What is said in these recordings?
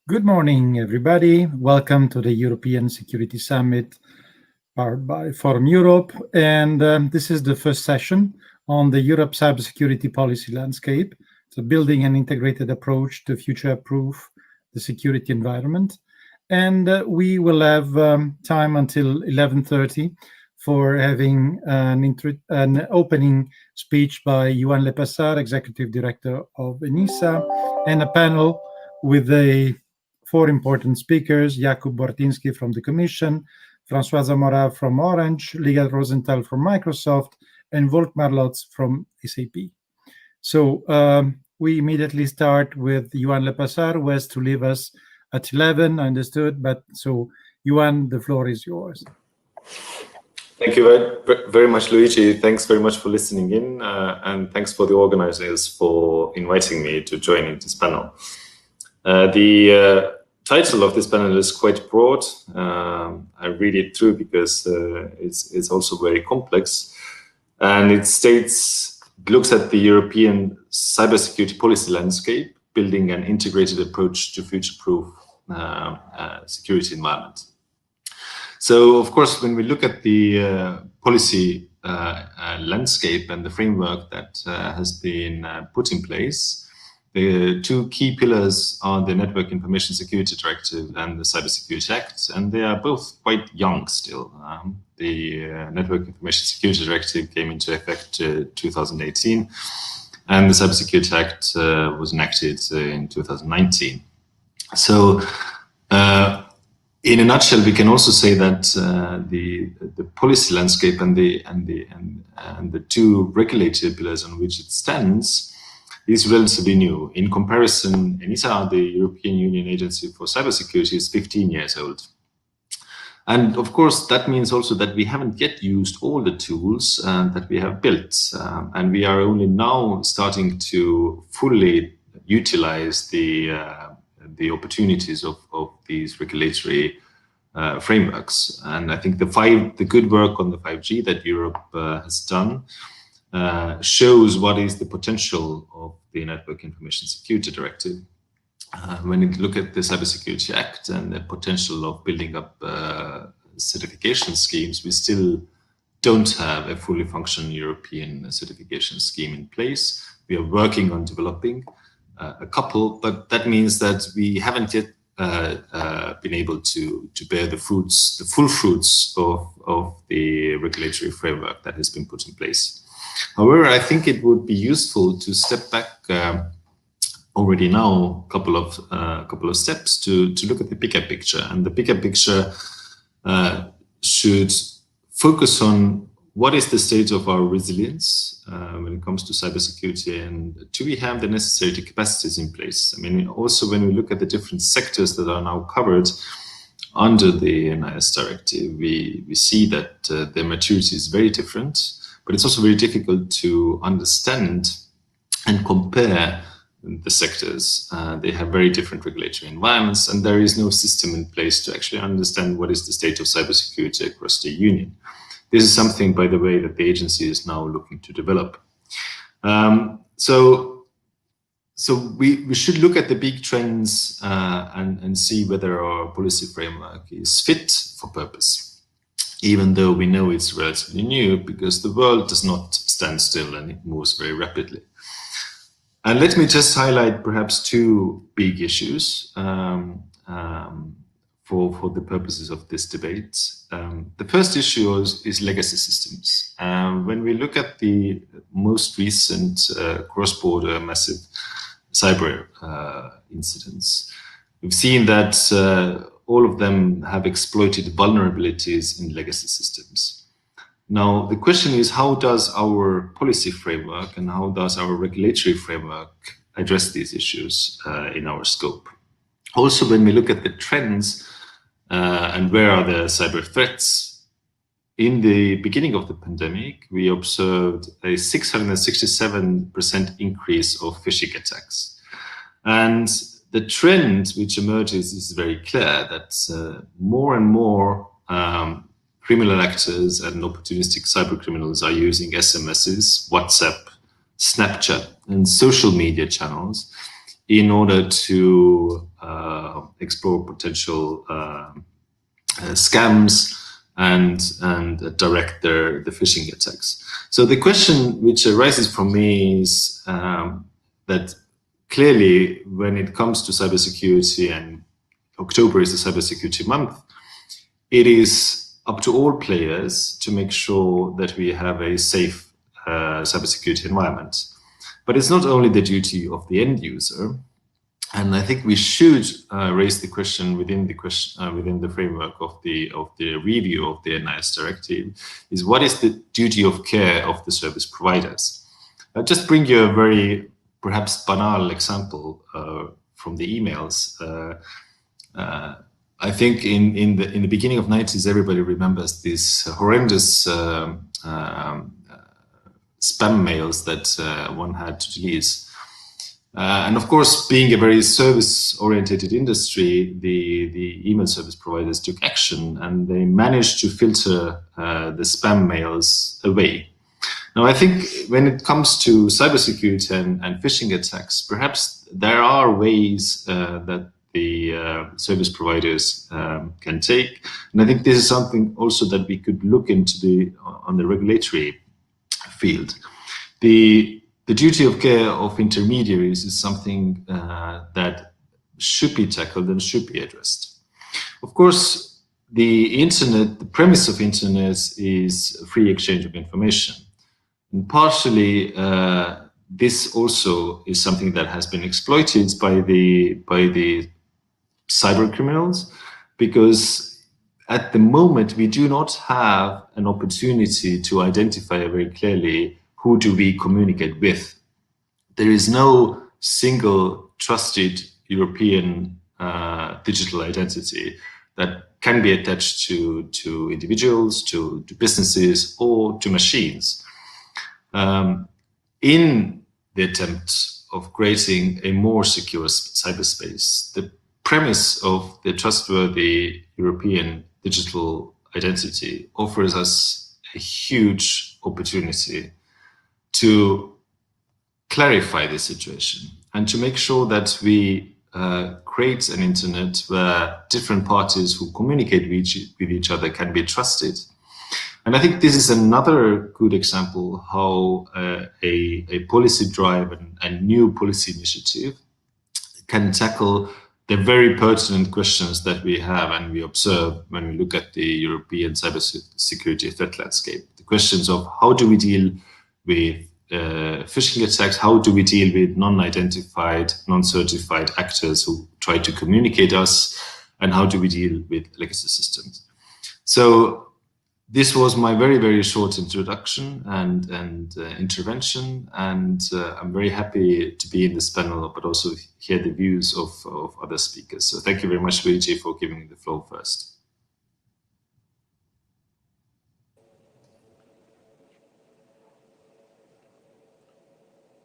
Good morning, everybody. Welcome to the European Security Summit powered by Forum Europe. And this is the first session on the Europe cybersecurity policy landscape. So building an integrated approach to future-proof the security environment. And we will have time until 11:30 for having an opening speech by Johan Lepassard, Executive Director of ENISA, and a panel with four important speakers: Jakub Bortyński from the Commission, Françoise Morat from Orange, Liga Rosenthal from Microsoft, and Volkmar Lotz from SAP. So we immediately start with Johan Lepassard, who has to leave us at 11, I understood. But so, Johan, the floor is yours. Thank you very much, Luigi. Thanks very much for listening in, and thanks for the organizers for inviting me to join in this panel. The title of this panel is quite broad. I read it through because it's also very complex, and it looks at the European cybersecurity policy landscape, building an integrated approach to future-proof security environment. So, of course, when we look at the policy landscape and the framework that has been put in place, the two key pillars are the Network Information Security Directive and the Cybersecurity Act, and they are both quite young still. The Network Information Security Directive came into effect 2018, and the Cybersecurity Act was enacted in 2019. So, in a nutshell, we can also say that the policy landscape and the two regulatory pillars on which it stands is relatively new. In comparison, ENISA, the European Union Agency for Cybersecurity, is 15 years old. And of course, that means also that we haven't yet used all the tools that we have built. And we are only now starting to fully utilize the opportunities of these regulatory frameworks. And I think the good work on the 5G that Europe has done shows what is the potential of the Network Information Security Directive. When you look at the Cybersecurity Act and the potential of building up certification schemes, we still don't have a fully functioning European certification scheme in place. We are working on developing a couple, but that means that we haven't yet been able to bear the full fruits of the regulatory framework that has been put in place. However, I think it would be useful to step back already now a couple of steps to look at the bigger picture, and the bigger picture should focus on what is the state of our resilience when it comes to cybersecurity, and do we have the necessary capacities in place? I mean, also when we look at the different sectors that are now covered under the ENISA directive, we see that their maturity is very different, but it's also very difficult to understand and compare the sectors. They have very different regulatory environments, and there is no system in place to actually understand what is the state of cybersecurity across the Union. This is something, by the way, that the agency is now looking to develop. So we should look at the big trends and see whether our policy framework is fit for purpose, even though we know it's relatively new, because the world does not stand still and it moves very rapidly. And let me just highlight perhaps two big issues for the purposes of this debate. The first issue is legacy systems. When we look at the most recent cross-border massive cyber incidents, we've seen that all of them have exploited vulnerabilities in legacy systems. Now, the question is, how does our policy framework and how does our regulatory framework address these issues in our scope? Also, when we look at the trends and where are the cyber threats, in the beginning of the pandemic, we observed a 667% increase of phishing attacks. And the trend which emerges is very clear that more and more criminal actors and opportunistic cyber criminals are using SMSs, WhatsApp, Snapchat, and social media channels in order to explore potential scams and direct the phishing attacks. So the question which arises from me is that clearly when it comes to cybersecurity, and October is the cybersecurity month, it is up to all players to make sure that we have a safe cybersecurity environment. But it's not only the duty of the end user, and I think we should raise the question within the framework of the review of the ENISA directive: is what is the duty of care of the service providers? I'll just bring you a very perhaps banal example from the emails. I think in the beginning of 90s, everybody remembers these horrendous spam mails that one had to delete. And of course, being a very service-oriented industry, the email service providers took action and they managed to filter the spam mails away. Now, I think when it comes to cybersecurity and phishing attacks, perhaps there are ways that the service providers can take. And I think this is something also that we could look into on the regulatory field. The duty of care of intermediaries is something that should be tackled and should be addressed. Of course, the internet, the premise of internet is free exchange of information. And partially, this also is something that has been exploited by the cyber criminals, because at the moment we do not have an opportunity to identify very clearly who do we communicate with. There is no single trusted European digital identity that can be attached to individuals, to businesses, or to machines. In the attempt of creating a more secure cyberspace, the premise of the trustworthy European digital identity offers us a huge opportunity to clarify the situation and to make sure that we create an internet where different parties who communicate with each other can be trusted. And I think this is another good example how a policy drive and new policy initiative can tackle the very pertinent questions that we have and we observe when we look at the European cybersecurity threat landscape. The questions of how do we deal with phishing attacks, how do we deal with non-identified, non-certified actors who try to communicate us, and how do we deal with legacy systems. So this was my very, very short introduction and intervention, and I'm very happy to be in this panel, but also hear the views of other speakers. So thank you very much, Luigi, for giving me the floor first.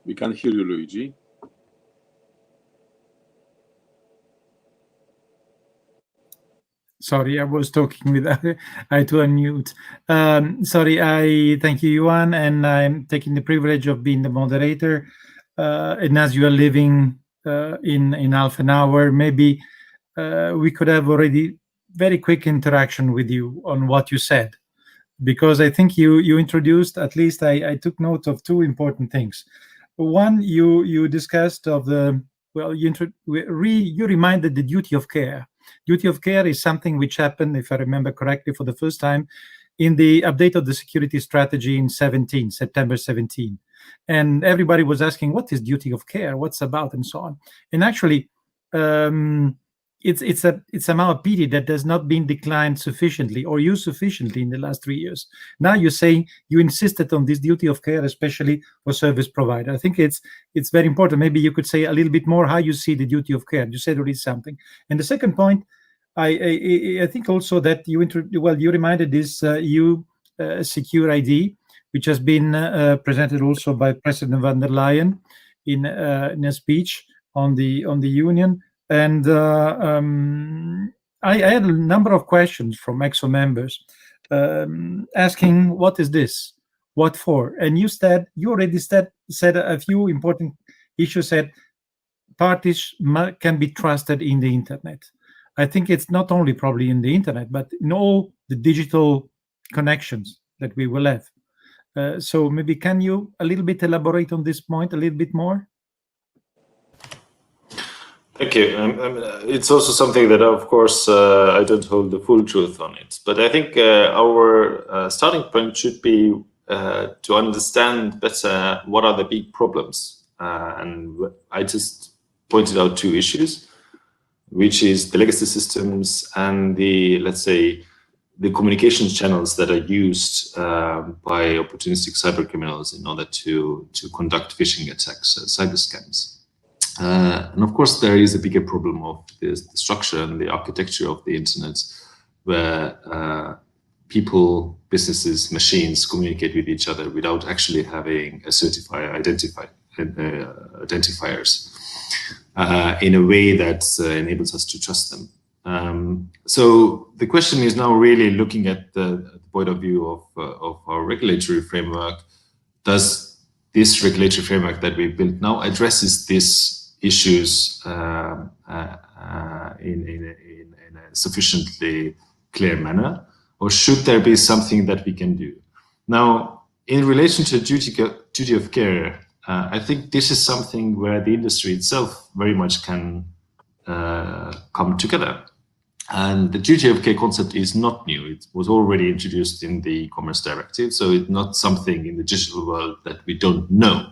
We can hear you, Luigi. Sorry, I was talking with I had to unmute. Sorry, I thank you, Johan, and I'm taking the privilege of being the moderator. And as you are leaving in half an hour, maybe we could have already very quick interaction with you on what you said, because I think you introduced, at least I took note of two important things. One, you discussed of the, well, you reminded the duty of care. Duty of care is something which happened, if I remember correctly, for the first time in the update of the security strategy in September 17. And everybody was asking, what is duty of care? What's about? And so on. And actually, it's somehow a pity that has not been declined sufficiently or used sufficiently in the last 3 years. Now you're saying you insisted on this duty of care, especially for service provider. I think it's very important. Maybe you could say a little bit more how you see the duty of care. You said already something. And the second point, I think also that you reminded this EU secure ID, which has been presented also by President von der Leyen in a speech on the Union. And I had a number of questions from EXO members asking, what is this? What for? And you already said a few important issues, that parties can be trusted in the internet. I think it's not only probably in the internet, but in all the digital connections that we will have. So maybe can you a little bit elaborate on this point a little bit more? Thank you. It's also something that, of course, I don't hold the full truth on it. But I think our starting point should be to understand better what are the big problems. And I just pointed out two issues, which is the legacy systems and the, let's say, the communications channels that are used by opportunistic cyber criminals in order to conduct phishing attacks, cyber scams. And of course, there is a bigger problem of the structure and the architecture of the internet, where people, businesses, machines communicate with each other without actually having a certified identifiers in a way that enables us to trust them. So the question is now really looking at the point of view of our regulatory framework. Does this regulatory framework that we built now addresses these issues in a sufficiently clear manner, or should there be something that we can do? Now, in relation to duty of care, I think this is something where the industry itself very much can come together. And the duty of care concept is not new. It was already introduced in the e-commerce directive, so it's not something in the digital world that we don't know.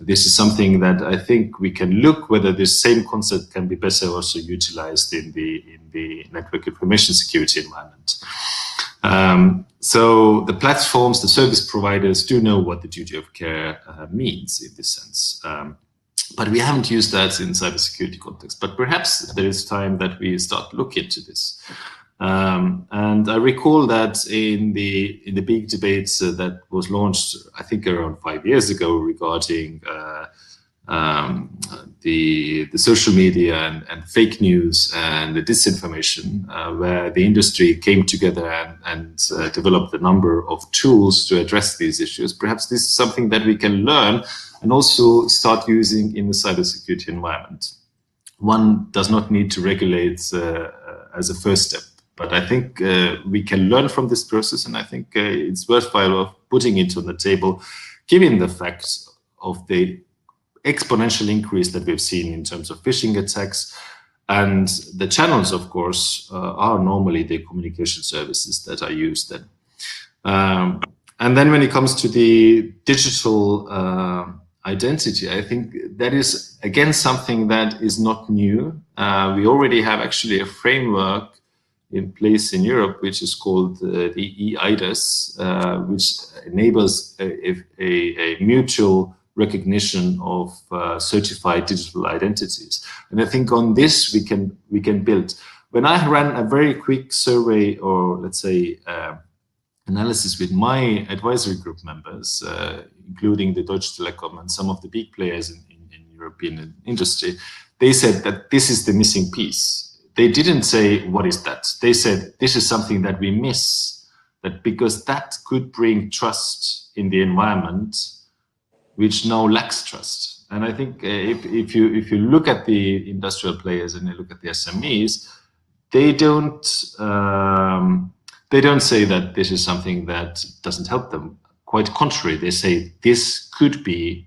This is something that I think we can look whether this same concept can be better also utilized in the network information security environment. So the platforms, the service providers do know what the duty of care means in this sense. But we haven't used that in cybersecurity context. But perhaps there is time that we start looking into this. And I recall that in the big debates that was launched, I think around 5 years ago, regarding the social media and fake news and the disinformation, where the industry came together and developed a number of tools to address these issues. Perhaps this is something that we can learn and also start using in the cybersecurity environment. One does not need to regulate as a first step. But I think we can learn from this process, and I think it's worthwhile of putting it on the table, given the fact of the exponential increase that we've seen in terms of phishing attacks. And the channels, of course, are normally the communication services that are used then. And then when it comes to the digital identity, I think that is, again, something that is not new. We already have actually a framework in place in Europe, which is called the ENISA, which enables a mutual recognition of certified digital identities. And I think on this we can build. When I ran a very quick survey, or let's say analysis with my advisory group members, including the Deutsche Telekom and some of the big players in European industry, they said that this is the missing piece. They didn't say, what is that? They said, this is something that we miss, that because that could bring trust in the environment, which now lacks trust. And I think if you look at the industrial players and you look at the SMEs, they don't say that this is something that doesn't help them. Quite contrary, they say this could be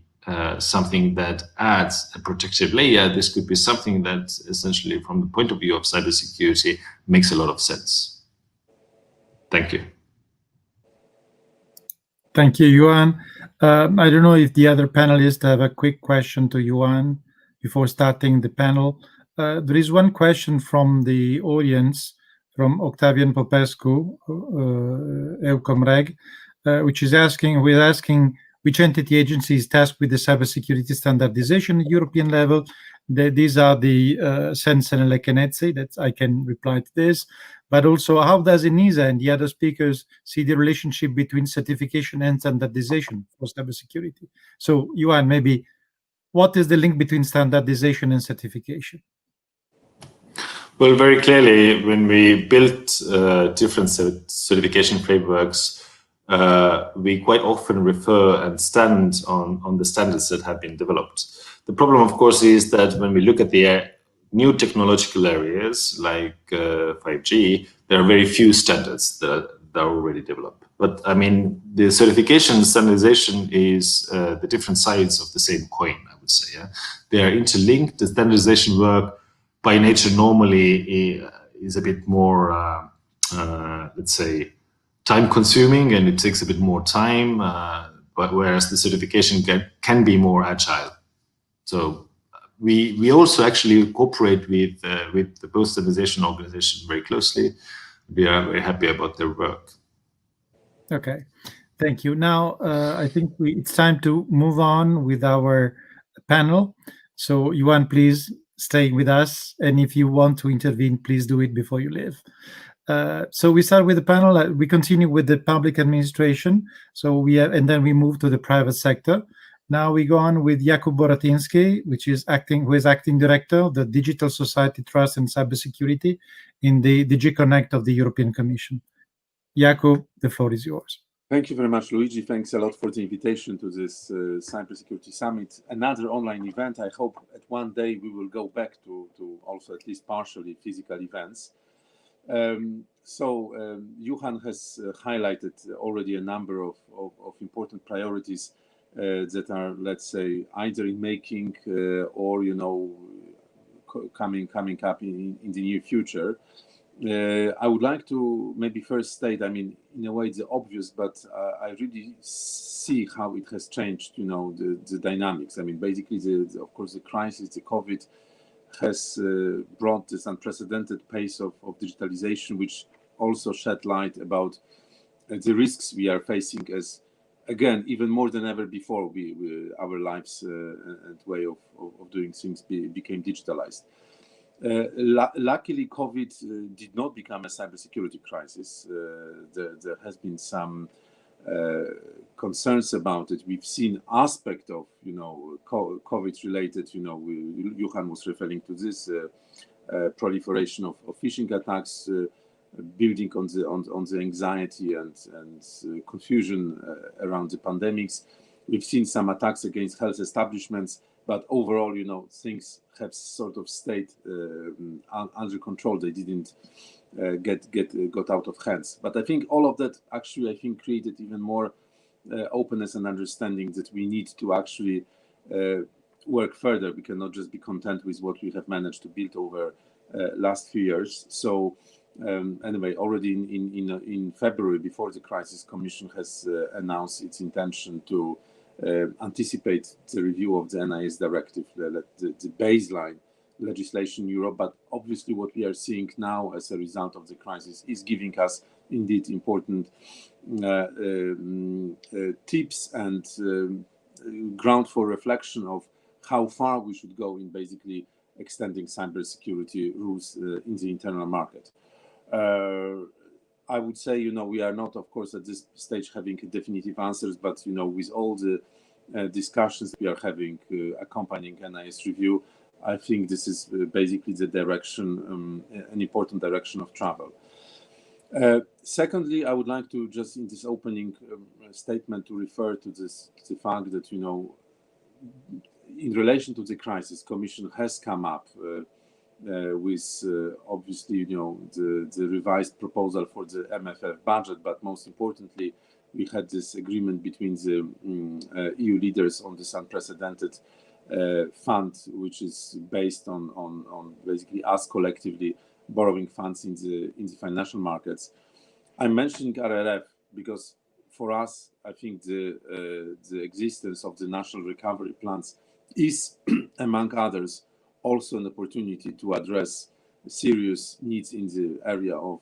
something that adds a protective layer. This could be something that essentially, from the point of view of cybersecurity, makes a lot of sense. Thank you. Thank you, Johan. I don't know if the other panelists have a quick question to Johan before starting the panel. There is one question from the audience, from Octavian Popescu, Eucomreg, which is asking, which entity agency is tasked with the cybersecurity standardization at European level? These are the Sensen and Kenetze, that I can reply to this. But also, how does ENISA and the other speakers see the relationship between certification and standardization for cybersecurity? So, Johan, maybe, what is the link between standardization and certification? Well, very clearly, when we built different certification frameworks, we quite often refer and stand on the standards that have been developed. The problem, of course, is that when we look at the new technological areas like 5G, there are very few standards that are already developed. But I mean, the certification and standardization is the different sides of the same coin, I would say. Yeah? They are interlinked. The standardization work by nature normally is a bit more, let's say, time consuming, and it takes a bit more time, but whereas the certification can be more agile. So we also actually cooperate with the post-standardization organization very closely. We are very happy about their work. Okay, thank you. Now, I think it's time to move on with our panel. So, Yuan, please stay with us. And if you want to intervene, please do it before you leave. So we start with the panel. We continue with the public administration. So and then we move to the private sector. Now we go on with Jakub Boratyński, who is acting director of the Digital Society Trust and Cybersecurity in the DG Connect of the European Commission. Jakub, the floor is yours. Thank you very much, Luigi. Thanks a lot for the invitation to this Cybersecurity Summit, another online event. I hope at one day we will go back to also at least partially physical events. Johan has highlighted already a number of important priorities that are, let's say, either in making or coming up in the near future. I would like to maybe first state, I mean, in a way it's obvious, but I really see how it has changed, the dynamics. I mean, basically, of course, the crisis, the COVID, has brought this unprecedented pace of digitalization, which also shed light about the risks we are facing as, again, even more than ever before, our lives and way of doing things became digitalized. Luckily, COVID did not become a cybersecurity crisis. There has been some concerns about it. We've seen aspect of COVID related. Johan was referring to this proliferation of phishing attacks, building on the anxiety and confusion around the pandemics. We've seen some attacks against health establishments, but overall, things have sort of stayed under control. They didn't got out of hands. But I think all of that actually, created even more openness and understanding that we need to actually work further. We cannot just be content with what we have managed to build over last few years. So anyway, already in February, before the crisis, Commission has announced its intention to anticipate the review of the ENISA directive, the baseline legislation in Europe. But obviously what we are seeing now as a result of the crisis is giving us indeed important tips and ground for reflection of how far we should go in basically extending cybersecurity rules in the internal market. I would say, we are not, of course, at this stage having definitive answers, but, with all the discussions we are having accompanying NIS review, I think this is basically the direction, an important direction of travel. Secondly, I would like to just in this opening statement to refer to the fact that, in relation to the crisis, Commission has come up with obviously, the revised proposal for the MFF budget, but most importantly, we had this agreement between the EU leaders on this unprecedented fund, which is based on basically us collectively borrowing funds in the financial markets. I'm mentioning RRF because for us, I think the existence of the national recovery plans is, among others, also an opportunity to address serious needs in the area of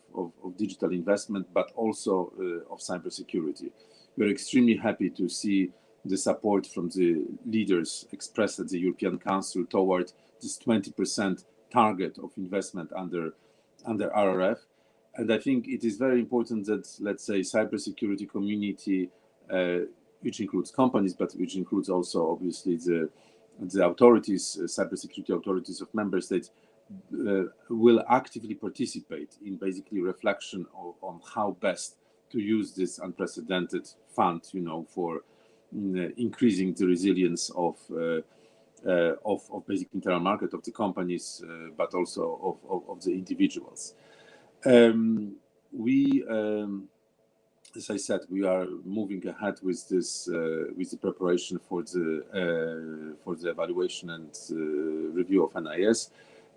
digital investment, but also of cybersecurity. We're extremely happy to see the support from the leaders expressed at the European Council toward this 20% target of investment under RRF. And I think it is very important that, let's say, cybersecurity community, which includes companies, but which includes also obviously the authorities, cybersecurity authorities of member states, will actively participate in basically reflection on how best to use this unprecedented fund, for increasing the resilience of of basic internal market of the companies, but also of the individuals. As I said, we are moving ahead with this, with the preparation for the evaluation and review of NIS.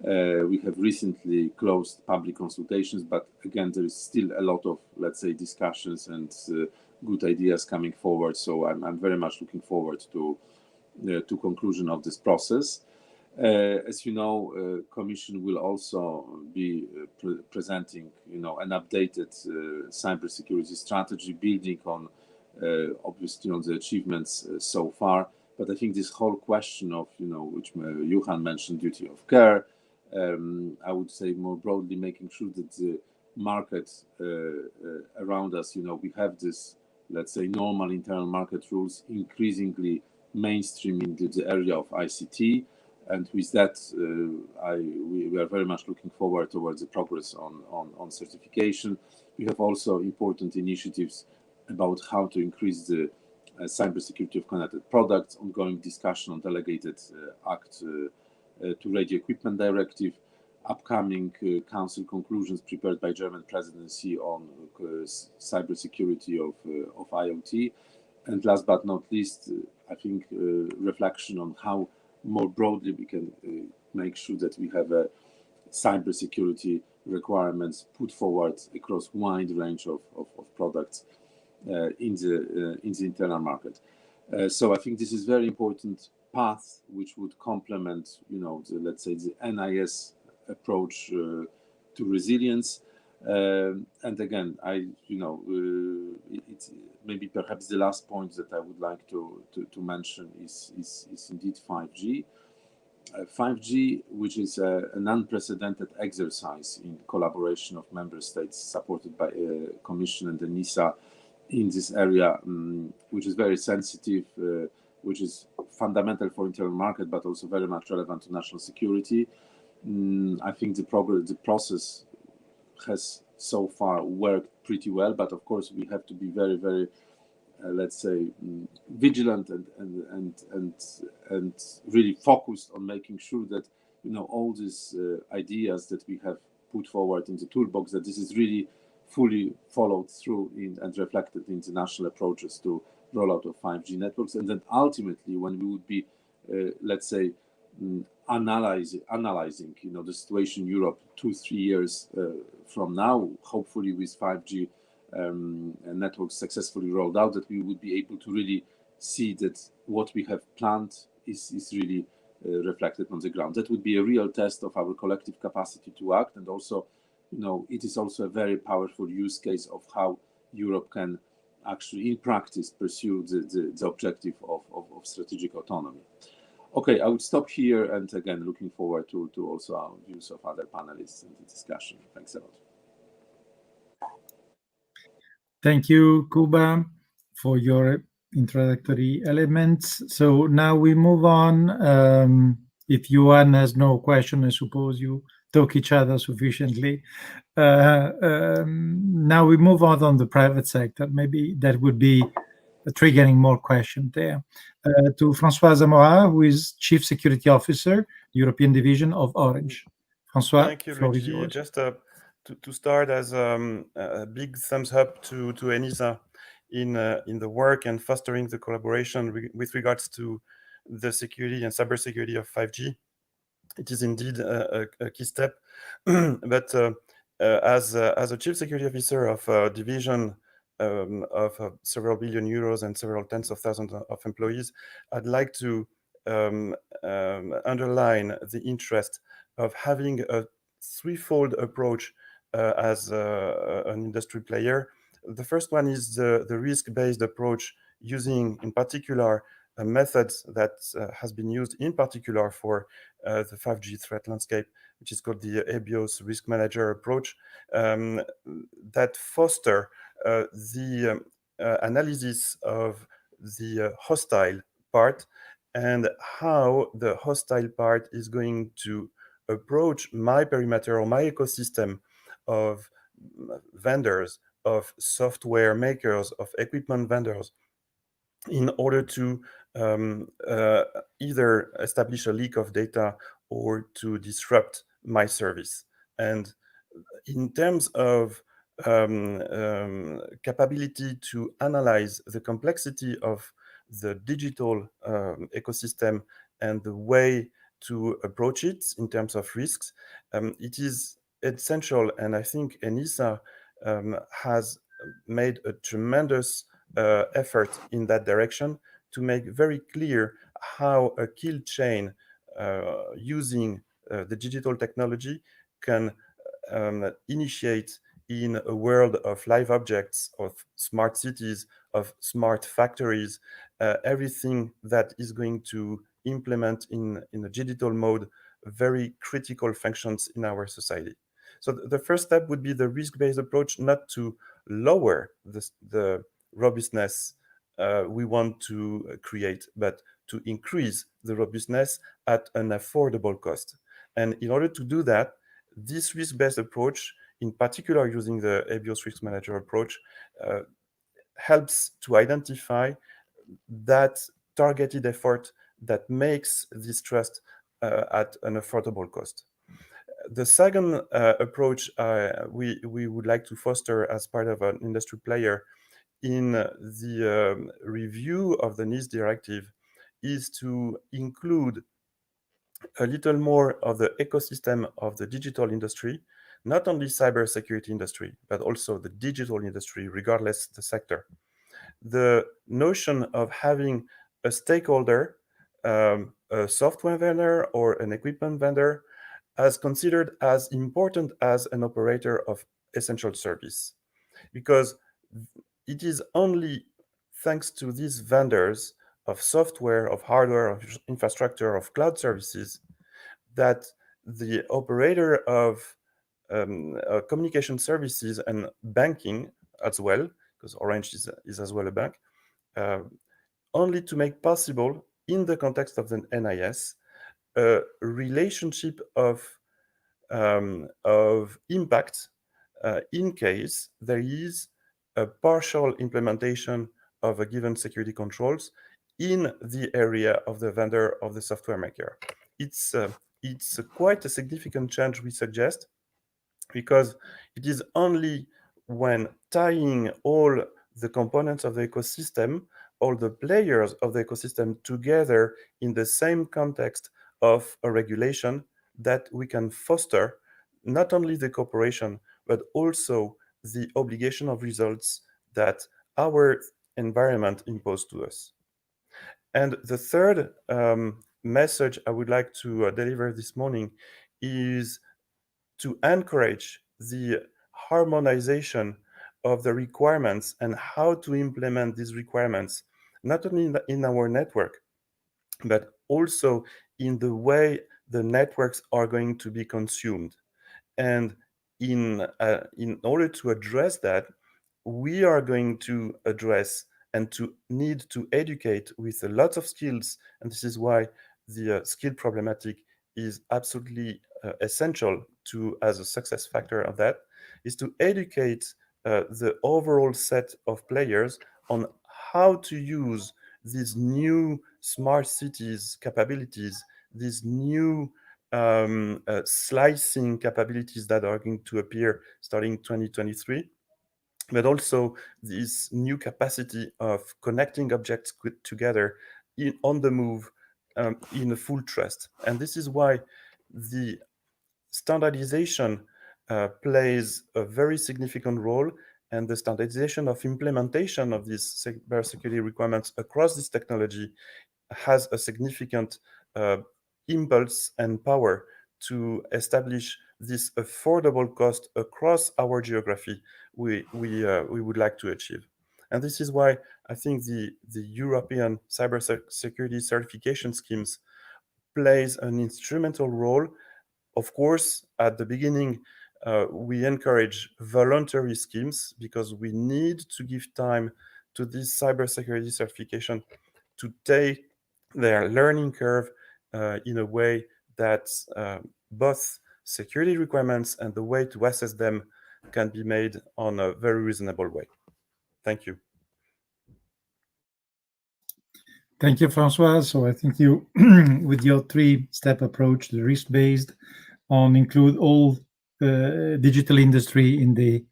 We have recently closed public consultations, but again, there is still a lot of, let's say, discussions and good ideas coming forward. So I'm very much looking forward to conclusion of this process. As you know, Commission will also be presenting, an updated cybersecurity strategy, building on obviously the achievements so far. But I think this whole question of, which Johan mentioned, duty of care, I would say more broadly, making sure that the market around us, we have this, let's say, normal internal market rules increasingly mainstreaming the area of ICT. And with that, we are very much looking forward towards the progress on certification. We have also important initiatives about how to increase the cybersecurity of connected products, ongoing discussion on delegated act to radio equipment directive, upcoming council conclusions prepared by German presidency on cybersecurity of IoT. And last but not least, I think reflection on how more broadly we can make sure that we have a cybersecurity requirements put forward across wide range of products in the internal market. So I think this is very important path which would complement, let's say the NIS approach to resilience. And again, it's maybe perhaps the last point that I would like to mention is indeed 5G. 5G, which is an unprecedented exercise in collaboration of member states supported by Commission and ENISA in this area, which is very sensitive, which is fundamental for internal market, but also very much relevant to national security. I think the process has so far worked pretty well, but of course we have to be very, very, let's say, vigilant and really focused on making sure that all these ideas that we have put forward in the toolbox, that this is really fully followed through and reflected in the national approaches to rollout of 5G networks, and then ultimately when we would be, let's say, analyzing the situation in Europe 2-3 years from now, hopefully with 5G networks successfully rolled out, that we would be able to really see that what we have planned is really reflected on the ground. That would be a real test of our collective capacity to act, and also, it is also a very powerful use case of how Europe can actually in practice pursue the objective of strategic autonomy. Okay, I would stop here, and again, looking forward to also our views of other panelists in the discussion. Thanks a lot. Thank you, Kuba, for your introductory elements. So now we move on. If Johan has no question, I suppose you talk each other sufficiently. Now we move on the private sector. Maybe that would be triggering more questions there. To François Zamora, who is Chief Security Officer, European Division of Orange. François, thank you, Luigi. Just to start, as a big thumbs up to ENISA in the work and fostering the collaboration with regards to the security and cybersecurity of 5G. It is indeed a key step. But as a Chief Security Officer of a division of several billion euros and several tens of thousands of employees, I'd like to underline the interest of having a threefold approach as an industry player. The first one is the risk-based approach, using in particular methods that has been used in particular for the 5G threat landscape, which is called the EBIOS risk manager approach, that foster the analysis of the hostile part and how the hostile part is going to approach my perimeter or my ecosystem of vendors, of software makers, of equipment vendors, in order to either establish a leak of data or to disrupt my service. And in terms of capability to analyze the complexity of the digital ecosystem and the way to approach it in terms of risks, it is essential. And I think ENISA has made a tremendous effort in that direction to make very clear how a kill chain using the digital technology can initiate in a world of live objects, of smart cities, of smart factories, everything that is going to implement in a digital mode very critical functions in our society. So the first step would be the risk-based approach, not to lower the robustness we want to create, but to increase the robustness at an affordable cost. And in order to do that, this risk-based approach, in particular using the EBIOS Risk Manager approach, helps to identify that targeted effort that makes this trust at an affordable cost. The second approach we would like to foster as part of an industry player in the review of the NIS directive is to include a little more of the ecosystem of the digital industry, not only cybersecurity industry, but also the digital industry, regardless the sector. The notion of having a stakeholder, a software vendor or an equipment vendor, as considered as important as an operator of essential service, because it is only thanks to these vendors of software, of hardware, of infrastructure, of cloud services, that the operator of communication services and banking as well, because Orange is as well a bank, only to make possible, in the context of the NIS, a relationship of impact in case there is a partial implementation of a given security controls in the area of the vendor of the software maker. It's quite a significant change we suggest, because it is only when tying all the components of the ecosystem, all the players of the ecosystem together in the same context of a regulation, that we can foster not only the cooperation, but also the obligation of results that our environment imposed to us. And the third message I would like to deliver this morning is to encourage the harmonization of the requirements and how to implement these requirements, not only in our network, but also in the way the networks are going to be consumed. And in order to address that, we are going to address and to need to educate with a lot of skills. And this is why the skill problematic is absolutely essential to, as a success factor of that, is to educate the overall set of players on how to use these new smart cities capabilities, these new slicing capabilities that are going to appear starting 2023, but also this new capacity of connecting objects together on the move in a full trust. And this is why the standardization plays a very significant role, and the standardization of implementation of these cybersecurity requirements across this technology has a significant impulse and power to establish this affordable cost across our geography we would like to achieve. And this is why I think the European cybersecurity certification schemes plays an instrumental role. Of course, at the beginning, we encourage voluntary schemes, because we need to give time to this cybersecurity certification to take their learning curve in a way that both security requirements and the way to assess them can be made on a very reasonable way. Thank you. Thank you, Francois. So I think you, with your three-step approach, the risk-based, include all digital industry in the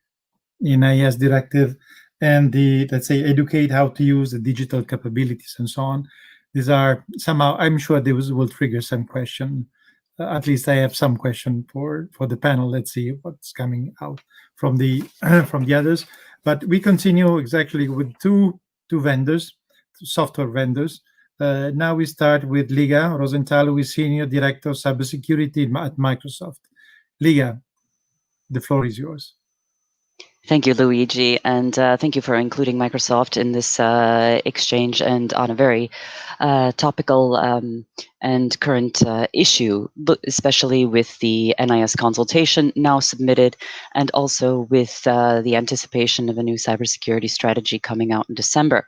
ENISA directive, and the, let's say, educate how to use the digital capabilities and so on. These are somehow, I'm sure these will trigger some question. At least I have some question for the panel. Let's see what's coming out from the from the others. But we continue exactly with two vendors, software vendors. Now we start with Liga Rosenthal, who is Senior Director of Cybersecurity at Microsoft. Liga, the floor is yours. Thank you, Luigi, and thank you for including Microsoft in this exchange and on a very topical and current issue, especially with the NIS consultation now submitted, and also with the anticipation of a new cybersecurity strategy coming out in December.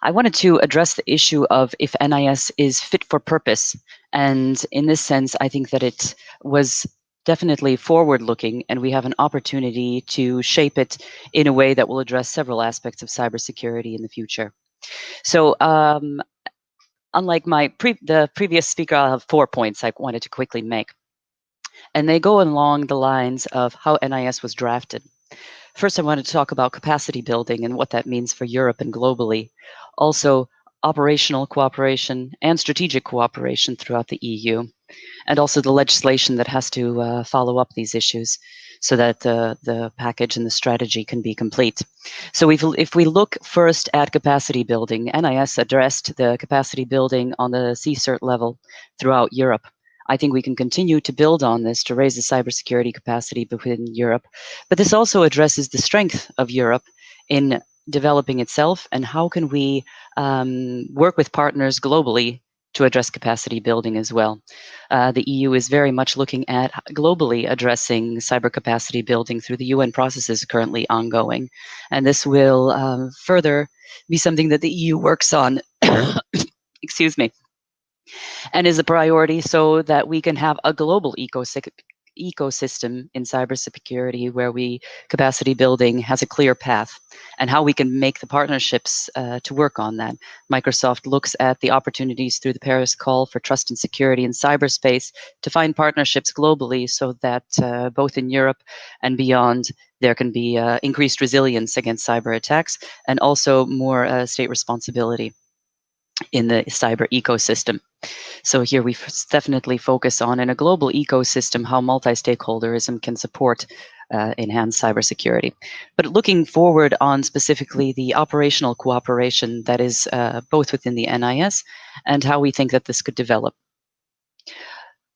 I wanted to address the issue of if NIS is fit for purpose, and in this sense, I think that it was definitely forward-looking, and we have an opportunity to shape it in a way that will address several aspects of cybersecurity in the future. So, unlike the previous speaker, I'll have 4 points I wanted to quickly make, and they go along the lines of how NIS was drafted. First, I wanted to talk about capacity building and what that means for Europe and globally. Also, operational cooperation and strategic cooperation throughout the EU, and also the legislation that has to follow up these issues so that the package and the strategy can be complete. So if we look first at capacity building, NIS addressed the capacity building on the CSIRT level throughout Europe. I think we can continue to build on this to raise the cybersecurity capacity within Europe. But this also addresses the strength of Europe in developing itself, and how can we work with partners globally to address capacity building as well. The EU is very much looking at globally addressing cyber capacity building through the UN processes currently ongoing. And this will further be something that the EU works on, excuse me, and is a priority so that we can have a global ecosystem in cybersecurity where capacity building has a clear path, and how we can make the partnerships to work on that. Microsoft looks at the opportunities through the Paris Call for Trust and Security in Cyberspace to find partnerships globally so that both in Europe and beyond there can be increased resilience against cyber attacks, and also more state responsibility in the cyber ecosystem. So here we definitely focus on, in a global ecosystem, how multi-stakeholderism can support enhanced cybersecurity. But looking forward on specifically the operational cooperation that is both within the NIS and how we think that this could develop.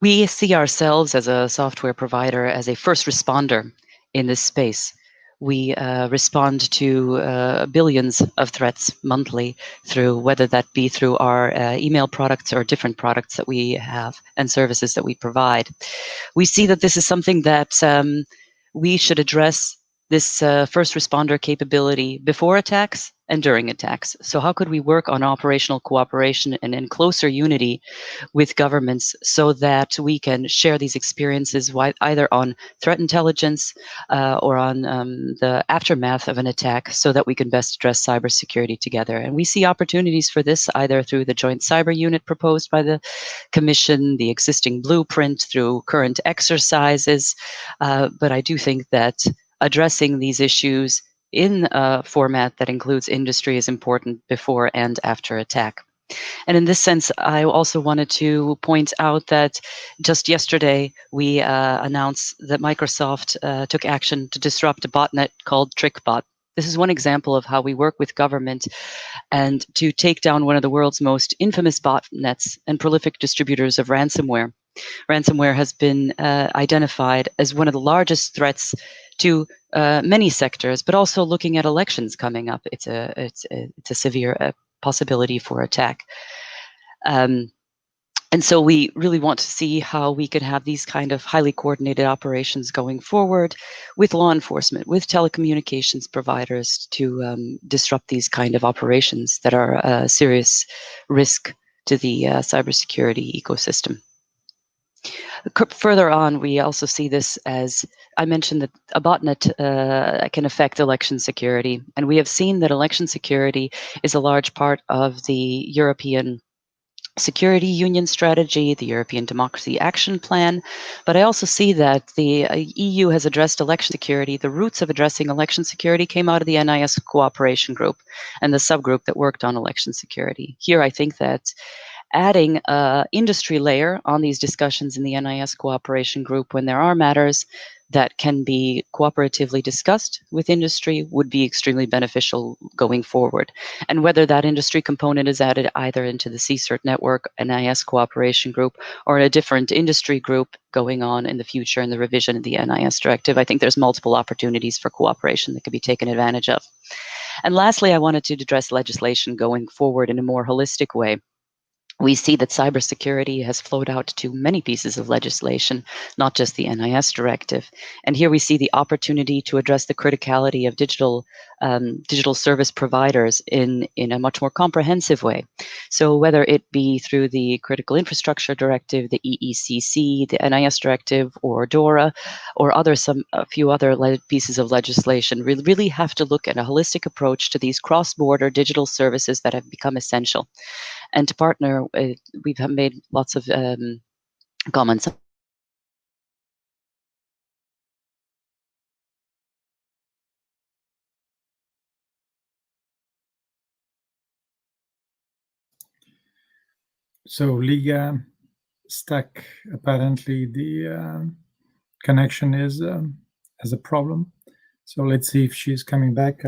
We see ourselves as a software provider as a first responder in this space. We respond to billions of threats monthly through, whether that be through our email products or different products that we have and services that we provide. We see that this is something that we should address, this first responder capability before attacks and during attacks. So how could we work on operational cooperation and in closer unity with governments so that we can share these experiences either on threat intelligence or on the aftermath of an attack, so that we can best address cybersecurity together. And we see opportunities for this either through the joint cyber unit proposed by the Commission, the existing blueprint, through current exercises. But I do think that addressing these issues in a format that includes industry is important before and after attack. And in this sense, I also wanted to point out that just yesterday we announced that Microsoft took action to disrupt a botnet called TrickBot. This is one example of how we work with government and to take down one of the world's most infamous botnets and prolific distributors of ransomware. Ransomware has been identified as one of the largest threats to many sectors, but also looking at elections coming up, it's a severe possibility for attack. And so we really want to see how we could have these kind of highly coordinated operations going forward with law enforcement, with telecommunications providers, to disrupt these kind of operations that are a serious risk to the cybersecurity ecosystem. Further on, we also see this as, I mentioned that a botnet can affect election security, and we have seen that election security is a large part of the European Security Union strategy, the European Democracy Action Plan, but I also see that the EU has addressed election security. The roots of addressing election security came out of the NIS cooperation group and the subgroup that worked on election security. Here, I think that adding an industry layer on these discussions in the NIS cooperation group when there are matters that can be cooperatively discussed with industry would be extremely beneficial going forward. And whether that industry component is added either into the CSIRT network, NIS cooperation group, or a different industry group going on in the future in the revision of the NIS directive, I think there's multiple opportunities for cooperation that could be taken advantage of. And lastly, I wanted to address legislation going forward in a more holistic way. We see that cybersecurity has flowed out to many pieces of legislation, not just the NIS directive. And here we see the opportunity to address the criticality of digital service providers in a much more comprehensive way. So whether it be through the Critical Infrastructure Directive, the EECC, the NIS directive, or DORA, or a few other pieces of legislation, we really have to look at a holistic approach to these cross-border digital services that have become essential. And to partner, we've made lots of comments. So Liga stuck. Apparently the connection is has a problem. So let's see if she's coming back.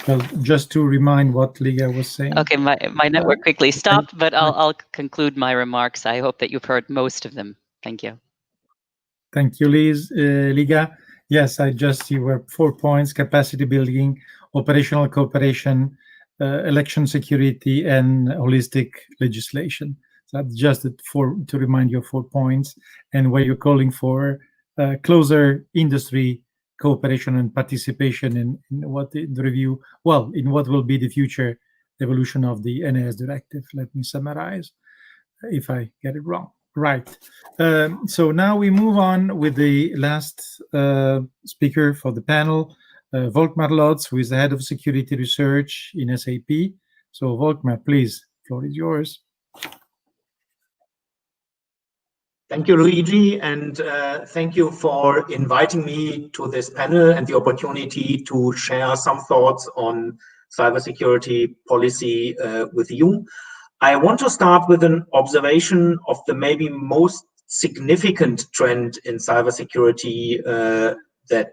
Well, just to remind what Liga was saying. Okay, my network quickly stopped, but I'll conclude my remarks. I hope that you've heard most of them. Thank you. Thank you, Liga. Yes, I just see were 4 points: capacity building, operational cooperation, election security, and holistic legislation. So that's just to remind you of 4 points, and where you're calling for closer industry cooperation and participation in what the review, well, in what will be the future evolution of the NIS directive. Let me summarize if I get it wrong. Right. So now we move on with the last speaker for the panel, Volkmar Lotz, who is the head of security research in SAP. So Volkmar, please, the floor is yours. Thank you, Luigi, and thank you for inviting me to this panel and the opportunity to share some thoughts on cybersecurity policy with you. I want to start with an observation of the maybe most significant trend in cybersecurity that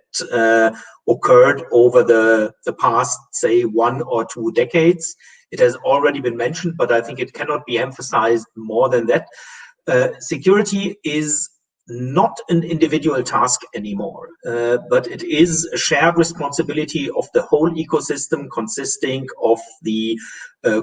occurred over the past, say, 1 or 2 decades. It has already been mentioned, but I think it cannot be emphasized more than that. Security is not an individual task anymore, but it is a shared responsibility of the whole ecosystem, consisting of the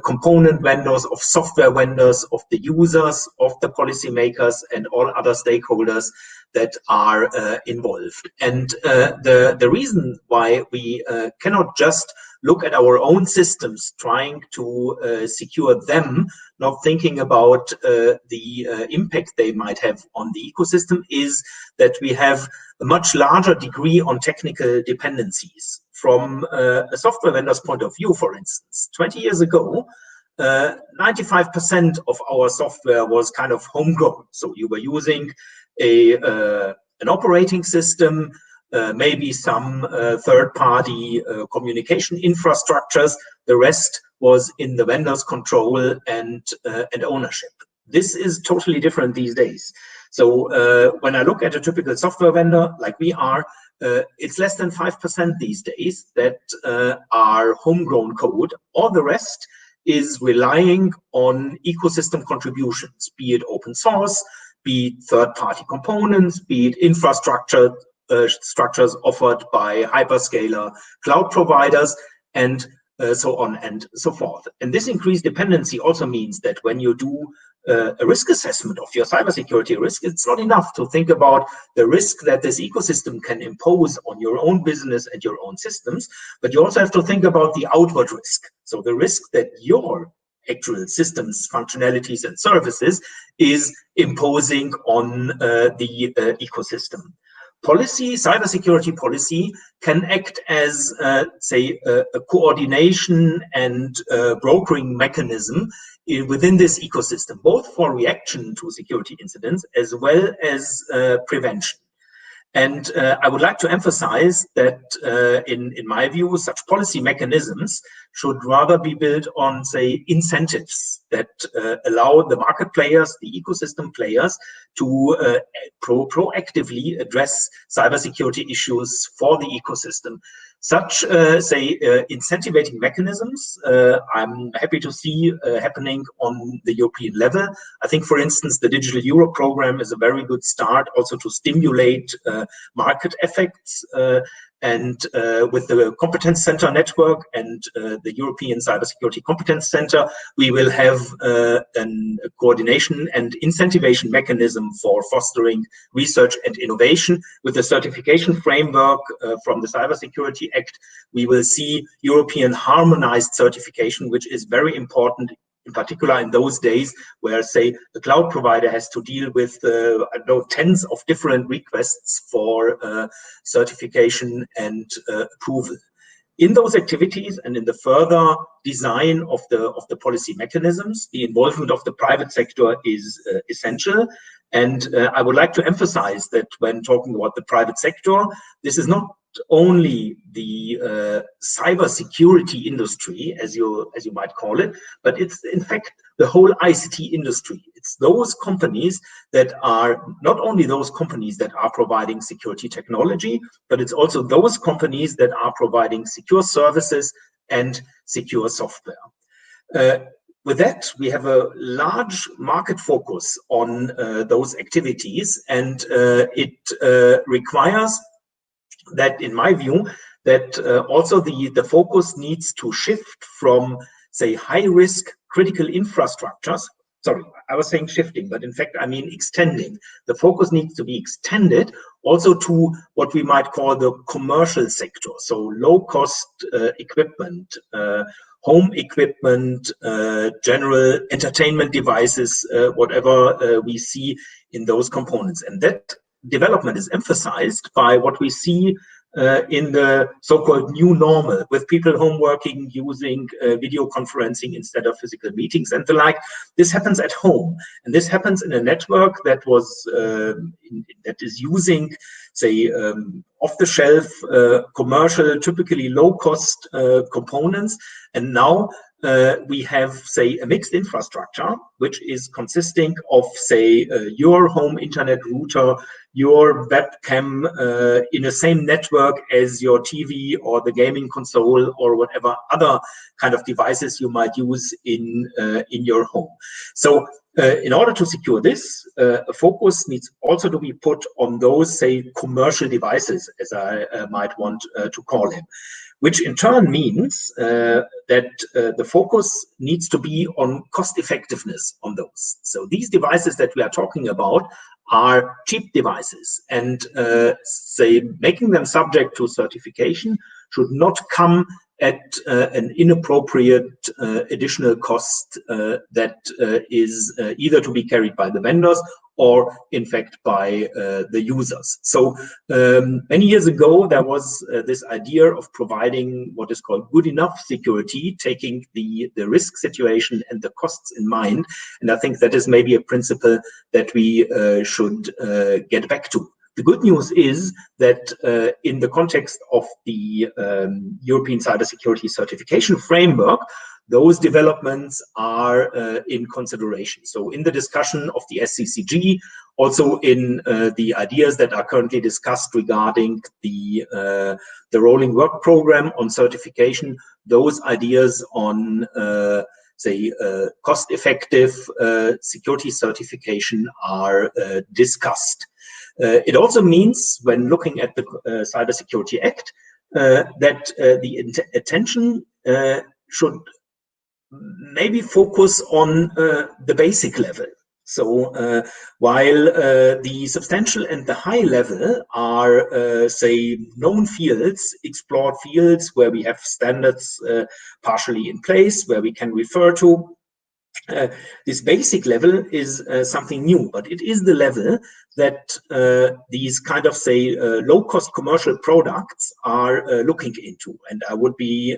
component vendors, of software vendors, of the users, of the policymakers, and all other stakeholders that are involved. And the reason why we cannot just look at our own systems, trying to secure them, not thinking about the impact they might have on the ecosystem, is that we have a much larger degree on technical dependencies. From a software vendor's point of view, for instance, 20 years ago, 95% of our software was kind of homegrown. So you were using an operating system, maybe some third-party communication infrastructures. The rest was in the vendor's control and ownership. This is totally different these days. So when I look at a typical software vendor like we are, it's less than 5% these days that are homegrown code. All the rest is relying on ecosystem contributions, be it open source, be it third-party components, be it infrastructure structures offered by hyperscaler cloud providers, and so on and so forth. And this increased dependency also means that when you do a risk assessment of your cybersecurity risk, it's not enough to think about the risk that this ecosystem can impose on your own business and your own systems, but you also have to think about the outward risk. So the risk that your actual systems, functionalities, and services is imposing on the ecosystem. Policy, cybersecurity policy, can act as, say, a coordination and brokering mechanism within this ecosystem, both for reaction to security incidents as well as prevention. And I would like to emphasize that, in my view, such policy mechanisms should rather be built on, say, incentives that allow the market players, the ecosystem players, to proactively address cybersecurity issues for the ecosystem. Such, say, incentivating mechanisms, I'm happy to see happening on the European level. I think, for instance, the Digital Europe program is a very good start also to stimulate market effects. And with the Competence Center network and the European Cybersecurity Competence Center, we will have a coordination and incentivation mechanism for fostering research and innovation. With the certification framework from the Cybersecurity Act, we will see European harmonized certification, which is very important, in particular in those days where, say, the cloud provider has to deal with I don't know, tens of different requests for certification and approval. In those activities and in the further design of the policy mechanisms, the involvement of the private sector is essential. And I would like to emphasize that when talking about the private sector, this is not only the cybersecurity industry, as you might call it, but it's in fact the whole ICT industry. It's those companies that are not only those companies that are providing security technology, but it's also those companies that are providing secure services and secure software. With that, we have a large market focus on those activities, and it requires that, in my view, that also the focus needs to shift from, say, high-risk critical infrastructures. Sorry, I was saying shifting, but in fact, I mean extending. The focus needs to be extended also to what we might call the commercial sector. So low-cost equipment, home equipment, general entertainment devices, whatever we see in those components. And that development is emphasized by what we see in the so-called new normal, with people home working, using video conferencing instead of physical meetings and the like. This happens at home, and this happens in a network that was that is using, say, off-the-shelf commercial, typically low-cost components, and now we have, say, a mixed infrastructure, which is consisting of, say, your home internet router, your webcam in the same network as your TV or the gaming console or whatever other kind of devices you might use in your home. So in order to secure this, a focus needs also to be put on those, say, commercial devices, as I might want to call them, which in turn means that the focus needs to be on cost effectiveness on those. So these devices that we are talking about are cheap devices, and say, making them subject to certification should not come at an inappropriate additional cost that is either to be carried by the vendors or in fact by the users. So many years ago, there was this idea of providing what is called good enough security, taking the risk situation and the costs in mind. And I think that is maybe a principle that we should get back to. The good news is that in the context of the European Cybersecurity Certification Framework, those developments are in consideration. So in the discussion of the SCCG, also in the ideas that are currently discussed regarding the rolling work program on certification, those ideas on say cost-effective security certification are discussed. It also means, when looking at the Cybersecurity Act, that the attention should maybe focus on the basic level. So while the substantial and the high level are, say, known fields, explored fields where we have standards partially in place, where we can refer to, This basic level is something new, but it is the level that these kind of, say, low-cost commercial products are looking into. And I would be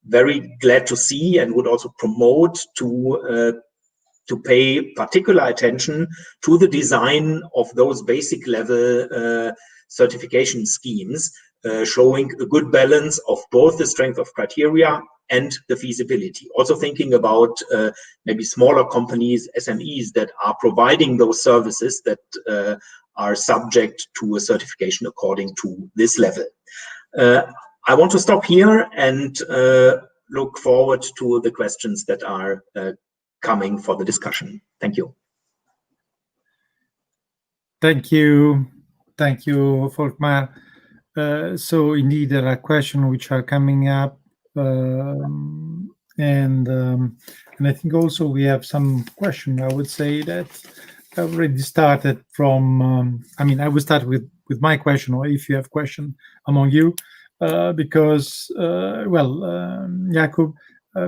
very glad to see and would also promote to pay particular attention to the design of those basic level certification schemes, showing a good balance of both the strength of criteria and the feasibility. Also thinking about maybe smaller companies, SMEs, that are providing those services that are subject to a certification according to this level. I want to stop here and look forward to the questions that are coming for the discussion. Thank you. Thank you. Thank you, Volkmar. So indeed, there are questions which are coming up. And I think also we have some question. I would say that I already started from, I will start with my question, or if you have question among you, because, Jakub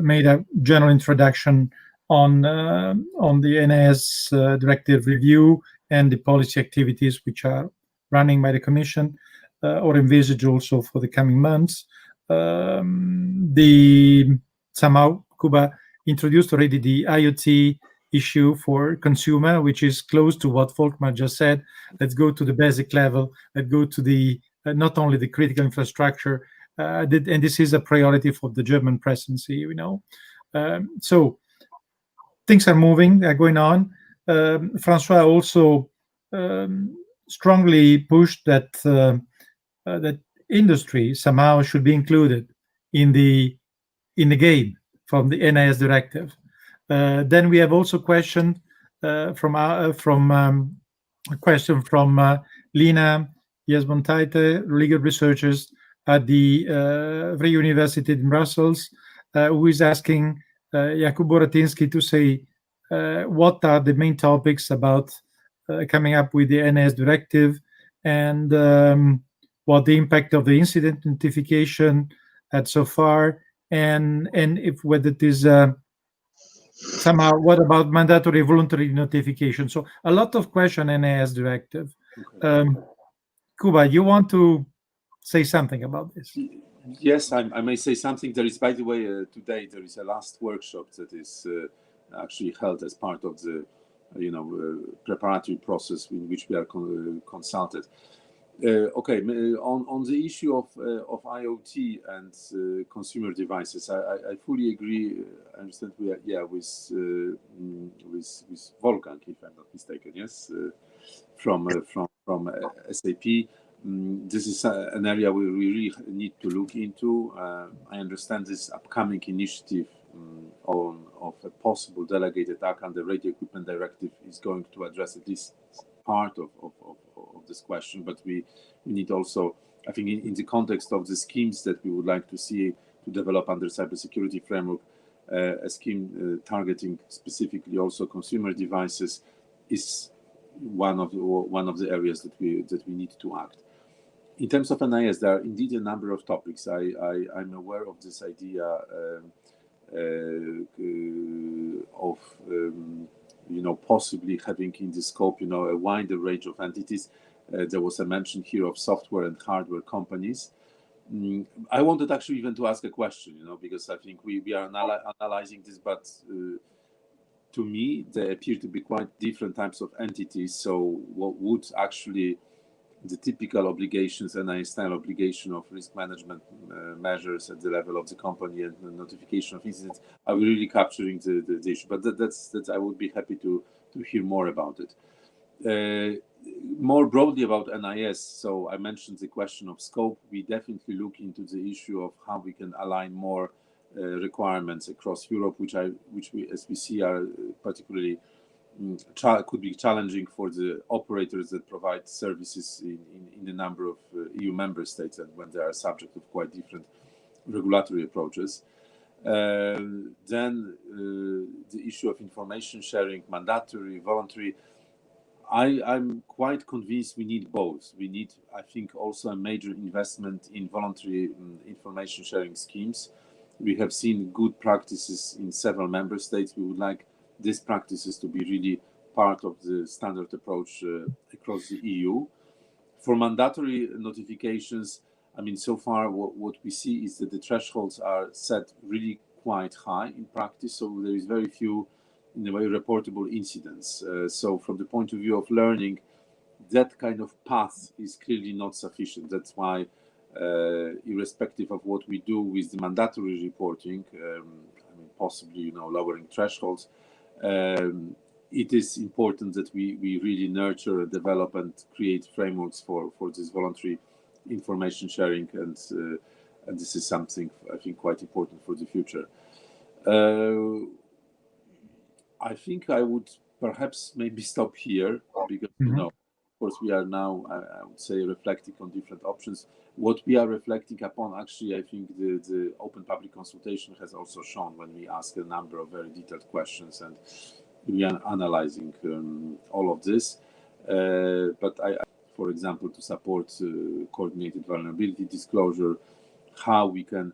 made a general introduction on the NIS directive review and the policy activities which are running by the Commission or envisaged also for the coming months. Somehow Kuba introduced already the IoT issue for consumer, which is close to what Volkmar just said. Let's go to the basic level. Let's go to the not only the critical infrastructure, and this is a priority for the German presidency, so things are moving, are going on. Francois also strongly pushed that that industry somehow should be included in the game from the NIS directive. Then we have also questioned a question from Lina Jesmontaite, legal researchers at the Vrije University in Brussels, who is asking Jakub Boratinsky to say what are the main topics about coming up with the NIS directive, and what the impact of the incident notification had so far, and if whether it is somehow, what about mandatory voluntary notification? So a lot of question NIS directive. Okay. Kuba, you want to say something about this? Yes, I may say something. There is, by the way, today there is a last workshop that is actually held as part of the preparatory process in which we are consulted. Okay, on the issue of IoT and consumer devices, I fully agree. I understand we are with Wolfgang, if I'm not mistaken. Yes, from SAP. This is an area we really need to look into. I understand this upcoming initiative of a possible delegated act under Radio Equipment Directive is going to address at least part of this question, but we need also, I think, in the context of the schemes that we would like to see to develop under cybersecurity framework, a scheme targeting specifically also consumer devices is one of the areas that we need to act. In terms of NIS, there are indeed a number of topics. I'm aware of this idea of possibly having in the scope a wider range of entities. There was a mention here of software and hardware companies. I wanted actually even to ask a question, because I think we are analyzing this, but to me they appear to be quite different types of entities. So what would actually the typical obligations, NIS style obligation of risk management measures at the level of the company and the notification of incidents, are we really capturing the issue? But that's I would be happy to hear more about it. More broadly about NIS, so I mentioned the question of scope. We definitely look into the issue of how we can align more requirements across Europe, which we, as we see, are particularly could be challenging for the operators that provide services in a number of EU member states, and when they are subject to quite different regulatory approaches. Then the issue of information sharing, mandatory, voluntary. I'm quite convinced we need both. We need, I think, also a major investment in voluntary information sharing schemes. We have seen good practices in several member states. We would like these practices to be really part of the standard approach across the EU. For mandatory notifications, I mean, so far what we see is that the thresholds are set really quite high in practice, so there is very few, in a way, reportable incidents. So from the point of view of learning, that kind of path is clearly not sufficient. That's why, irrespective of what we do with the mandatory reporting, I mean, possibly, lowering thresholds, it is important that we really nurture, develop, and create frameworks for this voluntary information sharing, and this is something I think quite important for the future. I think I would perhaps maybe stop here because of course we are now, I would say, reflecting on different options. What we are reflecting upon, actually, I think the open public consultation has also shown when we ask a number of very detailed questions, and we are analyzing all of this. But for example, to support coordinated vulnerability disclosure, how we can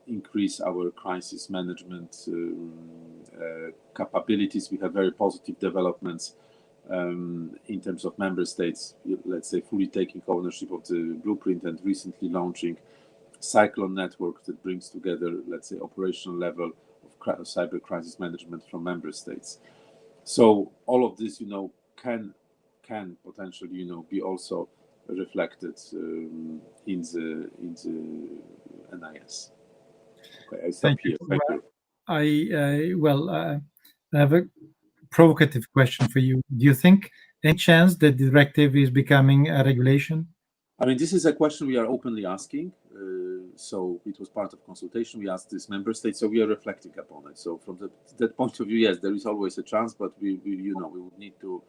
increase our crisis management capabilities. We have very positive developments in terms of member states, let's say, fully taking ownership of the blueprint and recently launching Cyclone network that brings together, let's say, operational level of cyber crisis management from member states. So all of this, can potentially, be also reflected in the NIS. Okay, I stop here. Thank you. I have a provocative question for you. Do you think any chance that the directive is becoming a regulation? I mean, this is a question we are openly asking. So it was part of consultation. We asked this member state, so we are reflecting upon it. So from that point of view, yes, there is always a chance, but we would need to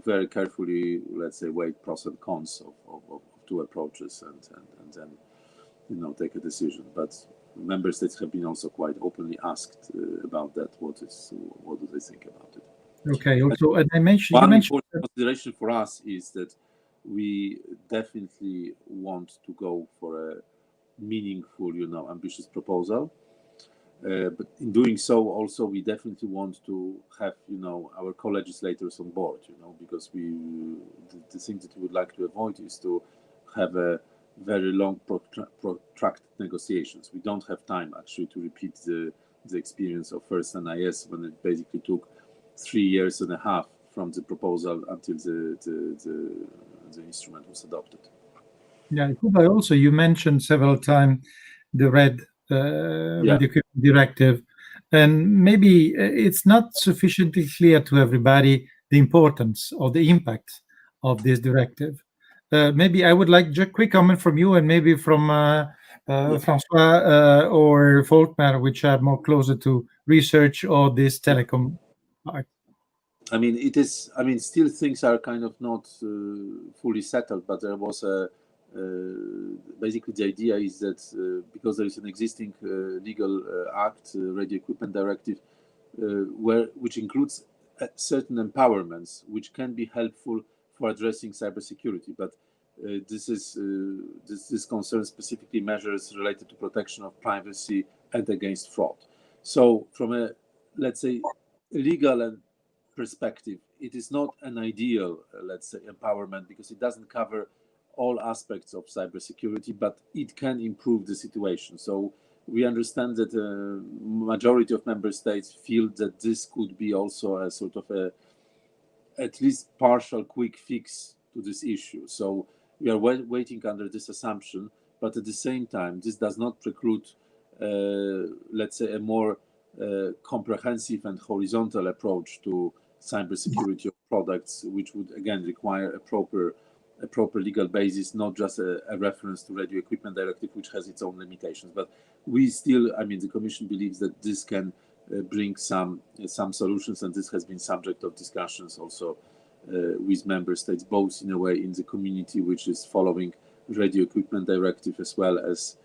very carefully, let's say, weigh pros and cons of two approaches, and then take a decision. But member states have been also quite openly asked about that. What do they think about it? Okay. Also, and I mentioned one important consideration for us is that we definitely want to go for a meaningful, ambitious proposal. But in doing so, also we definitely want to have, our co-legislators on board, because the thing that we would like to avoid is to have a very long, protracted negotiations. We don't have time actually to repeat the experience of first NIS, when it basically took 3.5 years from the proposal until the instrument was adopted. Yeah, Kuba, also you mentioned several times the radio equipment directive, and maybe it's not sufficiently clear to everybody the importance or the impact of this directive. Maybe I would like just a quick comment from you, and maybe from Francois or Volkmar, which are more closer to research or this telecom part. I mean, it is. I mean, still things are kind of not fully settled, but there was basically the idea is that because there is an existing legal act, radio equipment directive, which includes certain empowerments which can be helpful for addressing cybersecurity, but this concerns specifically measures related to protection of privacy and against fraud. So from a, let's say, legal and perspective, it is not an ideal, let's say, empowerment, because it doesn't cover all aspects of cybersecurity, but it can improve the situation. So we understand that the majority of member states feel that this could be also a sort of at least partial quick fix to this issue. So we are waiting under this assumption, but at the same time, this does not preclude, let's say, a more comprehensive and horizontal approach to cybersecurity of products, which would again require a proper legal basis, not just a reference to radio equipment directive, which has its own limitations. But we still, I mean, the Commission believes that this can bring some solutions, and this has been subject of discussions also with member states, both in a way in the community which is following radio equipment directive, as well as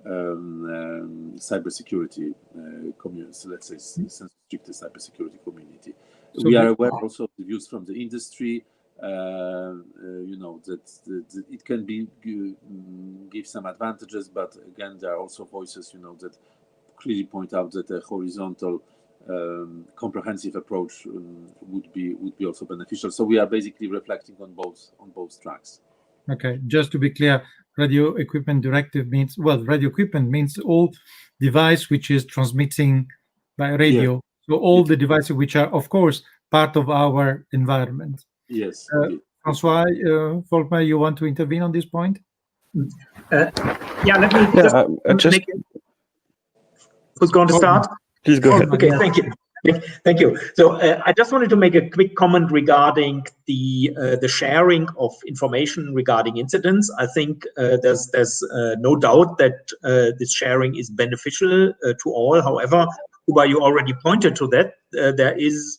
cybersecurity communities, let's say stricter cybersecurity community. So we are aware also of the views from the industry. that it can give some advantages, but again, there are also voices, that clearly point out that a horizontal, comprehensive approach would be also beneficial. So we are basically reflecting on both tracks. Okay, just to be clear, radio equipment directive means, well, radio equipment means all device which is transmitting by radio. Yeah. So all the devices which are, of course, part of our environment. Yes. François, Volkmar, you want to intervene on this point? Yeah, let me just who's going to start? Please go ahead. Okay, thank you. Thank you. So I just wanted to make a quick comment regarding the sharing of information regarding incidents. I think there's no doubt that this sharing is beneficial to all. However, Kuba, you already pointed to that. There is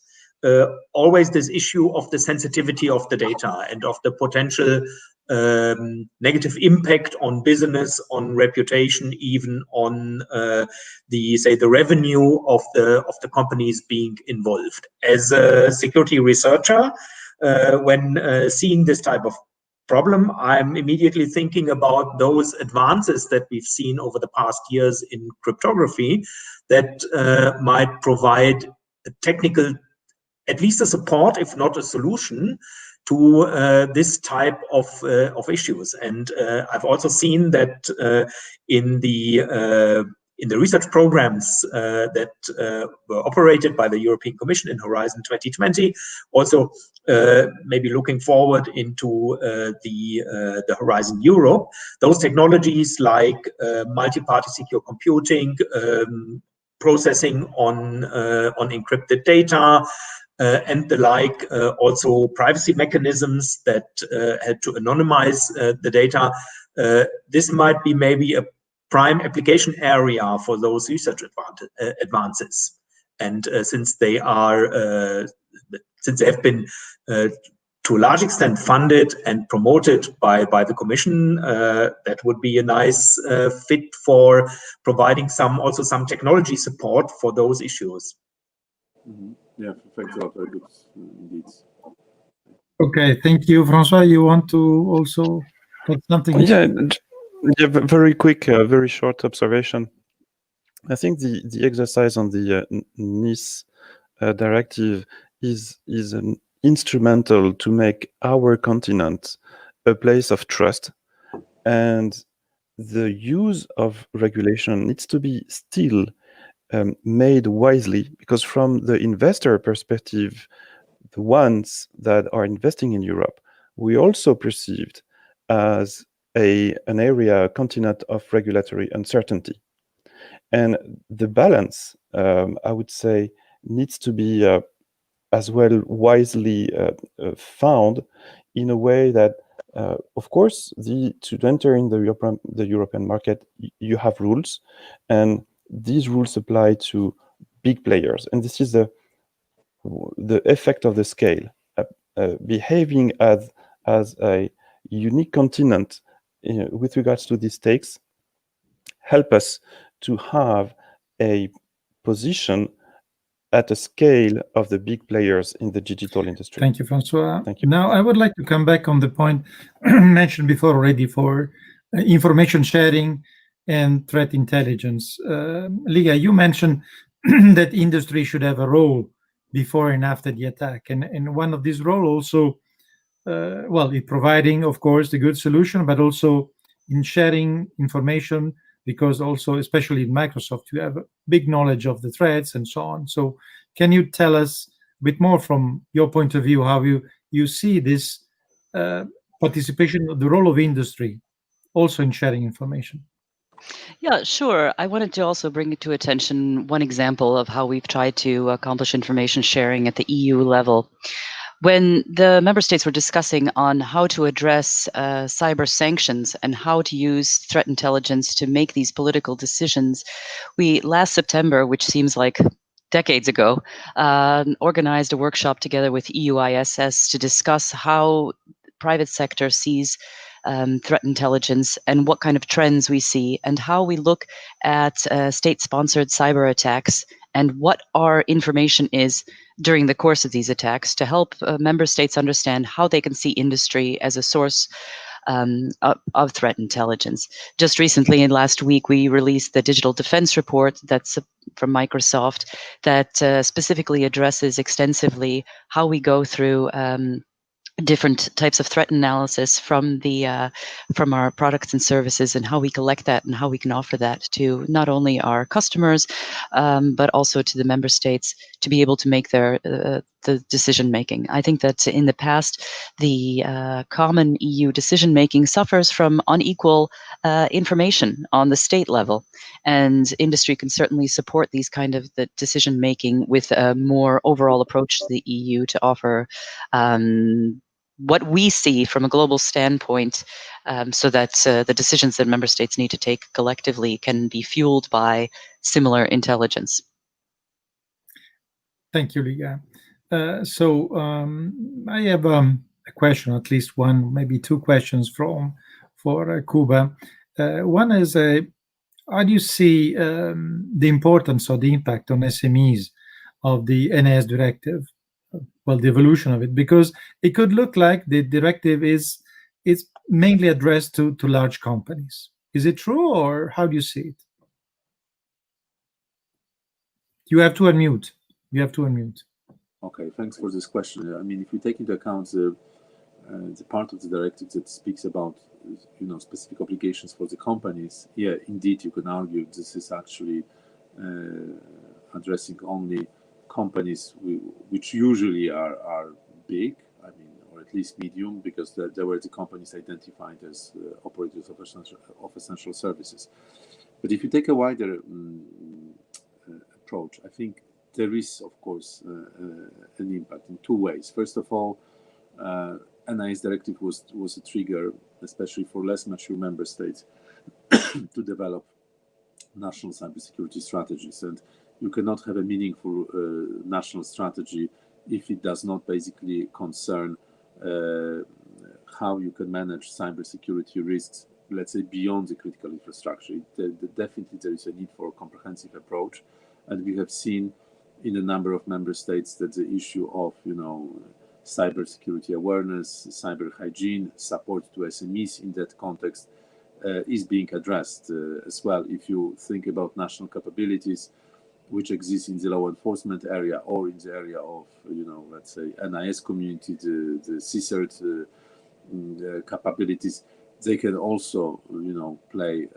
always this issue of the sensitivity of the data and of the potential negative impact on business, on reputation, even on the revenue of the companies being involved. As a security researcher, when seeing this type of problem, I'm immediately thinking about those advances that we've seen over the past years in cryptography that might provide a technical, at least a support, if not a solution, to this type of issues. And I've also seen that in the research programs that were operated by the European Commission in Horizon 2020, also maybe looking forward into the Horizon Europe, those technologies like multi-party secure computing, processing on encrypted data, and the like, also privacy mechanisms that help to anonymize the data. This might be maybe a prime application area for those research advances. And since they have been to a large extent funded and promoted by the Commission, that would be a nice fit for providing some technology support for those issues. Mm-hmm. Yeah, thanks a lot. Very good indeed. Okay, thank you, François. You want to also put something? Yeah, very quick, very short observation. I think the exercise on the ENISA directive is instrumental to make our continent a place of trust, and the use of regulation needs to be still made wisely, because from the investor perspective, the ones that are investing in Europe, we also perceived as an area, a continent of regulatory uncertainty. And the balance, I would say, needs to be as well wisely found in a way that, of course, to enter in the European market, you have rules, and these rules apply to big players. And this is the effect of the scale. Behaving as a unique continent with regards to these stakes help us to have a position at a scale of the big players in the digital industry. Thank you, François. Thank you. Now, I would like to come back on the point mentioned before already for information sharing and threat intelligence. Liga, you mentioned that industry should have a role before and after the attack. And one of these roles also, in providing, of course, the good solution, but also in sharing information, because also, especially in Microsoft, you have a big knowledge of the threats and so on. So can you tell us a bit more from your point of view, how you see this participation, the role of industry also in sharing information? Yeah, sure. I wanted to also bring to attention one example of how we've tried to accomplish information sharing at the EU level. When the member states were discussing on how to address cyber sanctions and how to use threat intelligence to make these political decisions, we last September, which seems like decades ago, organized a workshop together with EU ISS to discuss how private sector sees threat intelligence and what kind of trends we see and how we look at state-sponsored cyber attacks and what our information is during the course of these attacks to help member states understand how they can see industry as a source of threat intelligence. Just recently, last week, we released the Digital Defense Report that's from Microsoft that specifically addresses extensively how we go through different types of threat analysis from our products and services, and how we collect that and how we can offer that to not only our customers but also to the member states to be able to make their the decision making. I think that in the past, the common EU decision making suffers from unequal information on the state level, and industry can certainly support these kind of the decision making with a more overall approach to the EU to offer what we see from a global standpoint, so that the decisions that member states need to take collectively can be fueled by similar intelligence. Thank you, Liga. So I have a question, at least one, maybe two questions for Kuba. One is, how do you see the importance or the impact on SMEs of the NIS directive? Well, the evolution of it, because it could look like the directive is mainly addressed to large companies. Is it true, or how do you see it? You have to unmute. Okay, thanks for this question. I mean, if you take into account the part of the directive that speaks about, specific obligations for the companies, yeah, indeed, you can argue this is actually addressing only companies which usually are big, I mean, or at least medium, because there were the companies identified as operators of essential services. But if you take a wider approach, I think there is, of course, an impact in two ways. First of all, NIS directive was a trigger, especially for less mature member states, to develop national cybersecurity strategies. And you cannot have a meaningful national strategy if it does not basically concern how you can manage cybersecurity risks, let's say, beyond the critical infrastructure. Definitely there is a need for a comprehensive approach. And we have seen in a number of member states that the issue of, cybersecurity awareness, cyber hygiene, support to SMEs in that context is being addressed as well. If you think about national capabilities, which exist in the law enforcement area or in the area of, let's say, NIS community, the CSIRT capabilities, they can also, play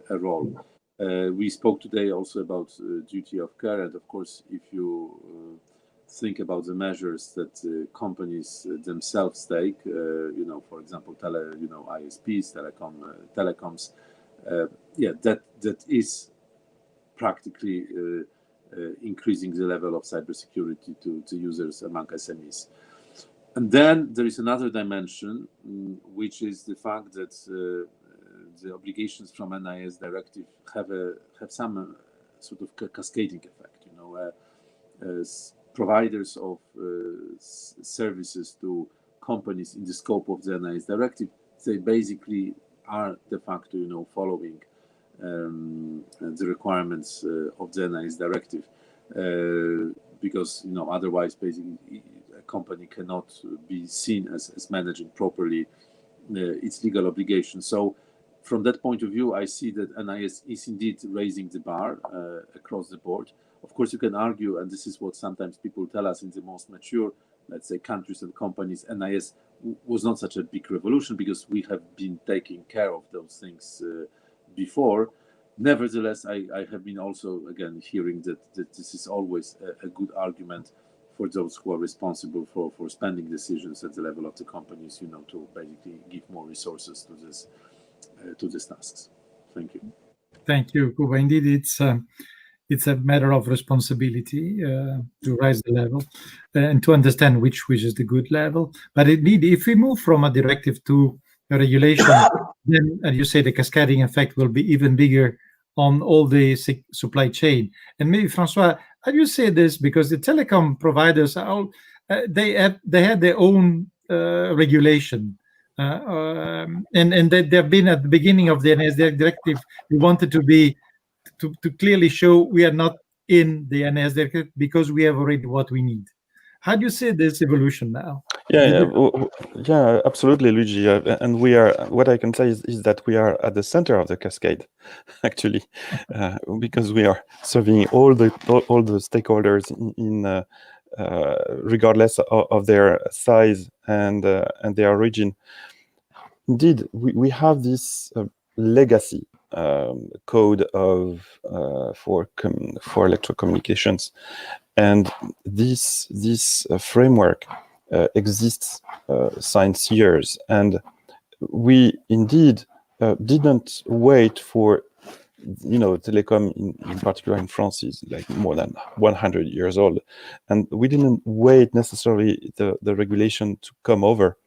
a role. We spoke today also about duty of care, and of course, if you think about the measures that companies themselves take, for example, ISPs, telecoms, that is practically increasing the level of cybersecurity to users among SMEs. And then there is another dimension, which is the fact that the obligations from NIS directive have some sort of cascading effect. As providers of services to companies in the scope of the NIS directive, they basically are de facto, following the requirements of the NIS directive, because otherwise, basically, a company cannot be seen as managing properly its legal obligations. So, from that point of view, I see that NIS is indeed raising the bar across the board. Of course, you can argue, and this is what sometimes people tell us in the most mature, let's say, countries and companies, NIS was not such a big revolution because we have been taking care of those things before. Nevertheless, I have been also, again, hearing that this is always a good argument for those who are responsible for spending decisions at the level of the companies, to basically give more resources to these tasks. Thank you. Thank you, Kuba. Indeed, it's a matter of responsibility to raise the level and to understand which is the good level. But if we move from a directive to a regulation, then, as you say, the cascading effect will be even bigger on all the supply chain. And maybe, Francois, how do you say this? Because the telecom providers they had their own regulation. And they've been at the beginning of the NIS directive. We wanted to clearly show we are not in the NIS directive because we have already what we need. How do you see this evolution now? Yeah, absolutely, Luigi. And we are. What I can say is that we are at the center of the cascade, actually, because we are serving all the stakeholders in regardless of their size and their origin. Indeed, we have this legacy code of for electrocommunications, and this framework exists since years, and we indeed didn't wait for, telecom in particular in France is like more than 100 years old, and we didn't wait necessarily the regulation to come over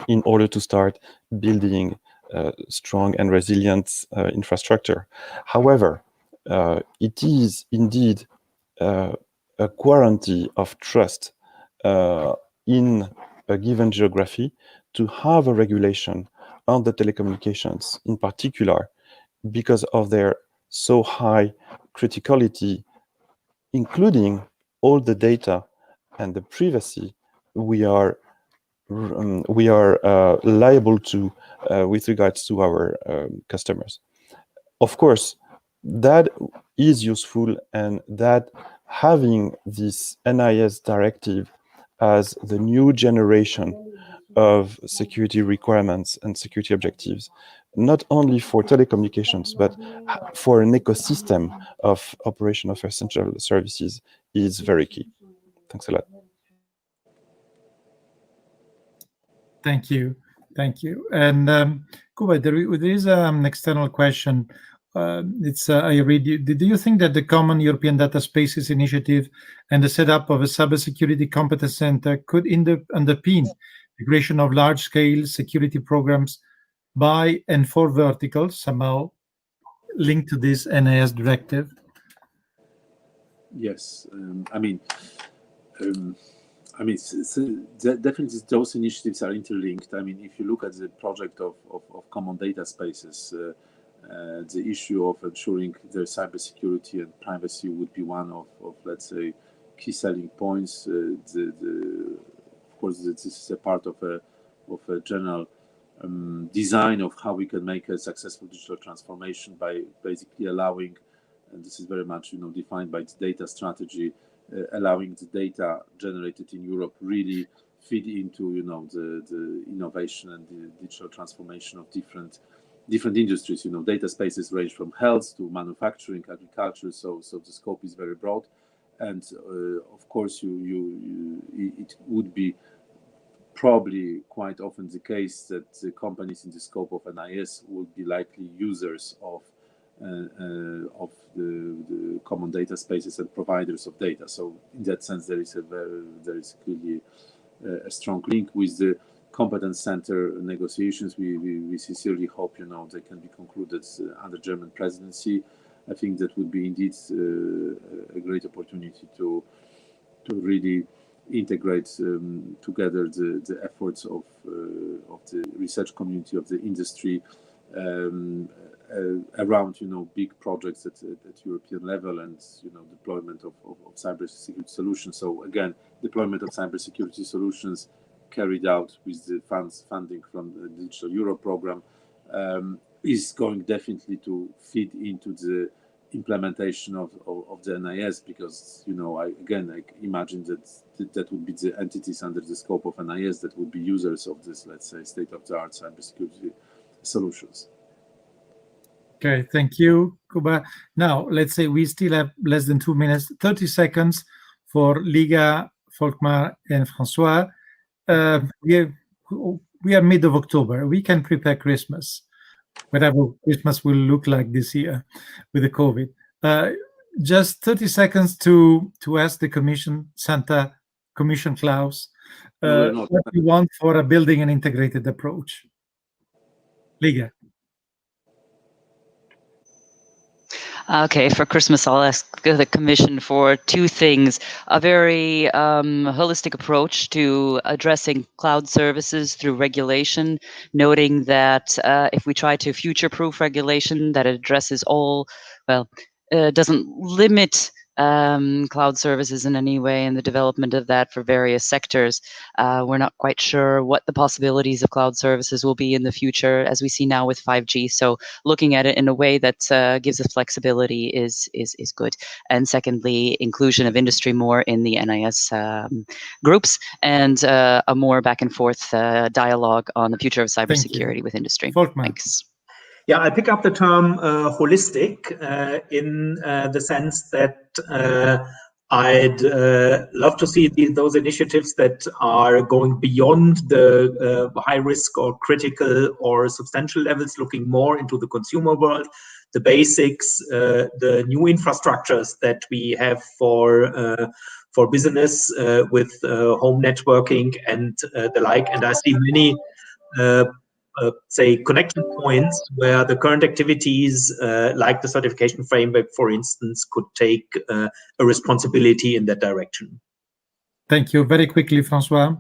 in order to start building strong and resilient infrastructure. However, it is indeed a guarantee of trust in a given geography to have a regulation on the telecommunications, in particular, because of their so high criticality, including all the data and the privacy we are liable to with regards to our customers. Of course, that is useful, and that having this NIS directive as the new generation of security requirements and security objectives, not only for telecommunications, but for an ecosystem of operation of essential services, is very key. Thanks a lot. Thank you. And Kuba, there is an external question. I read you. Do you think that the Common European Data Spaces Initiative and the setup of a cybersecurity competence center could underpin the creation of large-scale security programs by and for verticals, somehow linked to this NIS directive? Yes, definitely those initiatives are interlinked. I mean, if you look at the project of common data spaces, the issue of ensuring their cybersecurity and privacy would be one of let's say, key selling points. Of course, this is a part of a general design of how we can make a successful digital transformation by basically allowing, and this is very much defined by the data strategy, allowing the data generated in Europe really feed into the innovation and the digital transformation of different industries. Data spaces range from health to manufacturing, agriculture, so the scope is very broad, and of course it would be probably quite often the case that the companies in the scope of NIS would be likely users of the common data spaces and providers of data. So in that sense, there is clearly a strong link with the competence center negotiations. We sincerely hope they can be concluded under German presidency. I think that would be indeed a great opportunity to really integrate together the efforts of the research community, of the industry, around big projects at European level, and deployment of cybersecurity solutions. So again, deployment of cybersecurity solutions carried out with the funding from the Digital Euro program is going definitely to feed into the implementation of the NIS, because I imagine that would be the entities under the scope of NIS that would be users of this, let's say, state-of-the-art cybersecurity solutions. Okay, thank you, Kuba. Now, let's say we still have less than 2 minutes, 30 seconds for Liga, Volkmar, and Francois. We are mid of October. We can prepare Christmas, whatever Christmas will look like this year with the COVID. Just 30 seconds to ask the Commission, Santa Commission Klaus, what you want for a building an integrated approach. Liga. Okay, for Christmas, I'll ask the Commission for two things: a very holistic approach to addressing cloud services through regulation, noting that if we try to future-proof regulation that addresses all, doesn't limit cloud services in any way and the development of that for various sectors. We're not quite sure what the possibilities of cloud services will be in the future, as we see now with 5G. So looking at it in a way that gives us flexibility is good. And secondly, inclusion of industry more in the NIS groups and a more back and forth dialogue on the future of cybersecurity with industry. Volkmar. Thanks. Yeah, I pick up the term holistic in the sense that I'd love to see those initiatives that are going beyond the high risk or critical or substantial levels, looking more into the consumer world, the basics, the new infrastructures that we have for business with home networking and the like. And I see many say connection points where the current activities like the certification framework, for instance, could take a responsibility in that direction. Thank you. Very quickly, Francois.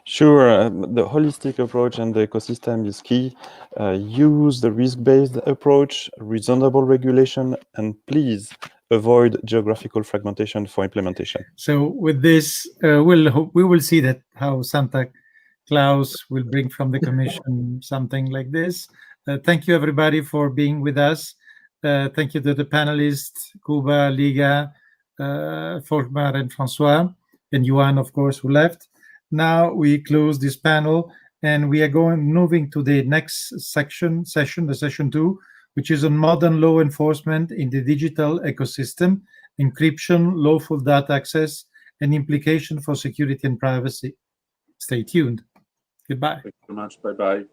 Sure, the holistic approach and the ecosystem is key. Use the risk-based approach, reasonable regulation, and please avoid geographical fragmentation for implementation. So with this, we will see that how Santa Claus will bring from the Commission something like this. Thank you, everybody, for being with us. Thank you to the panelists, Kuba, Liga, Volkmar, and Francois, and Yuan, of course, who left. Now we close this panel, and we are moving to the next session, the session 2, which is on modern law enforcement in the digital ecosystem, encryption, lawful data access, and implication for security and privacy. Stay tuned. Goodbye. Thank you very much. Bye-bye.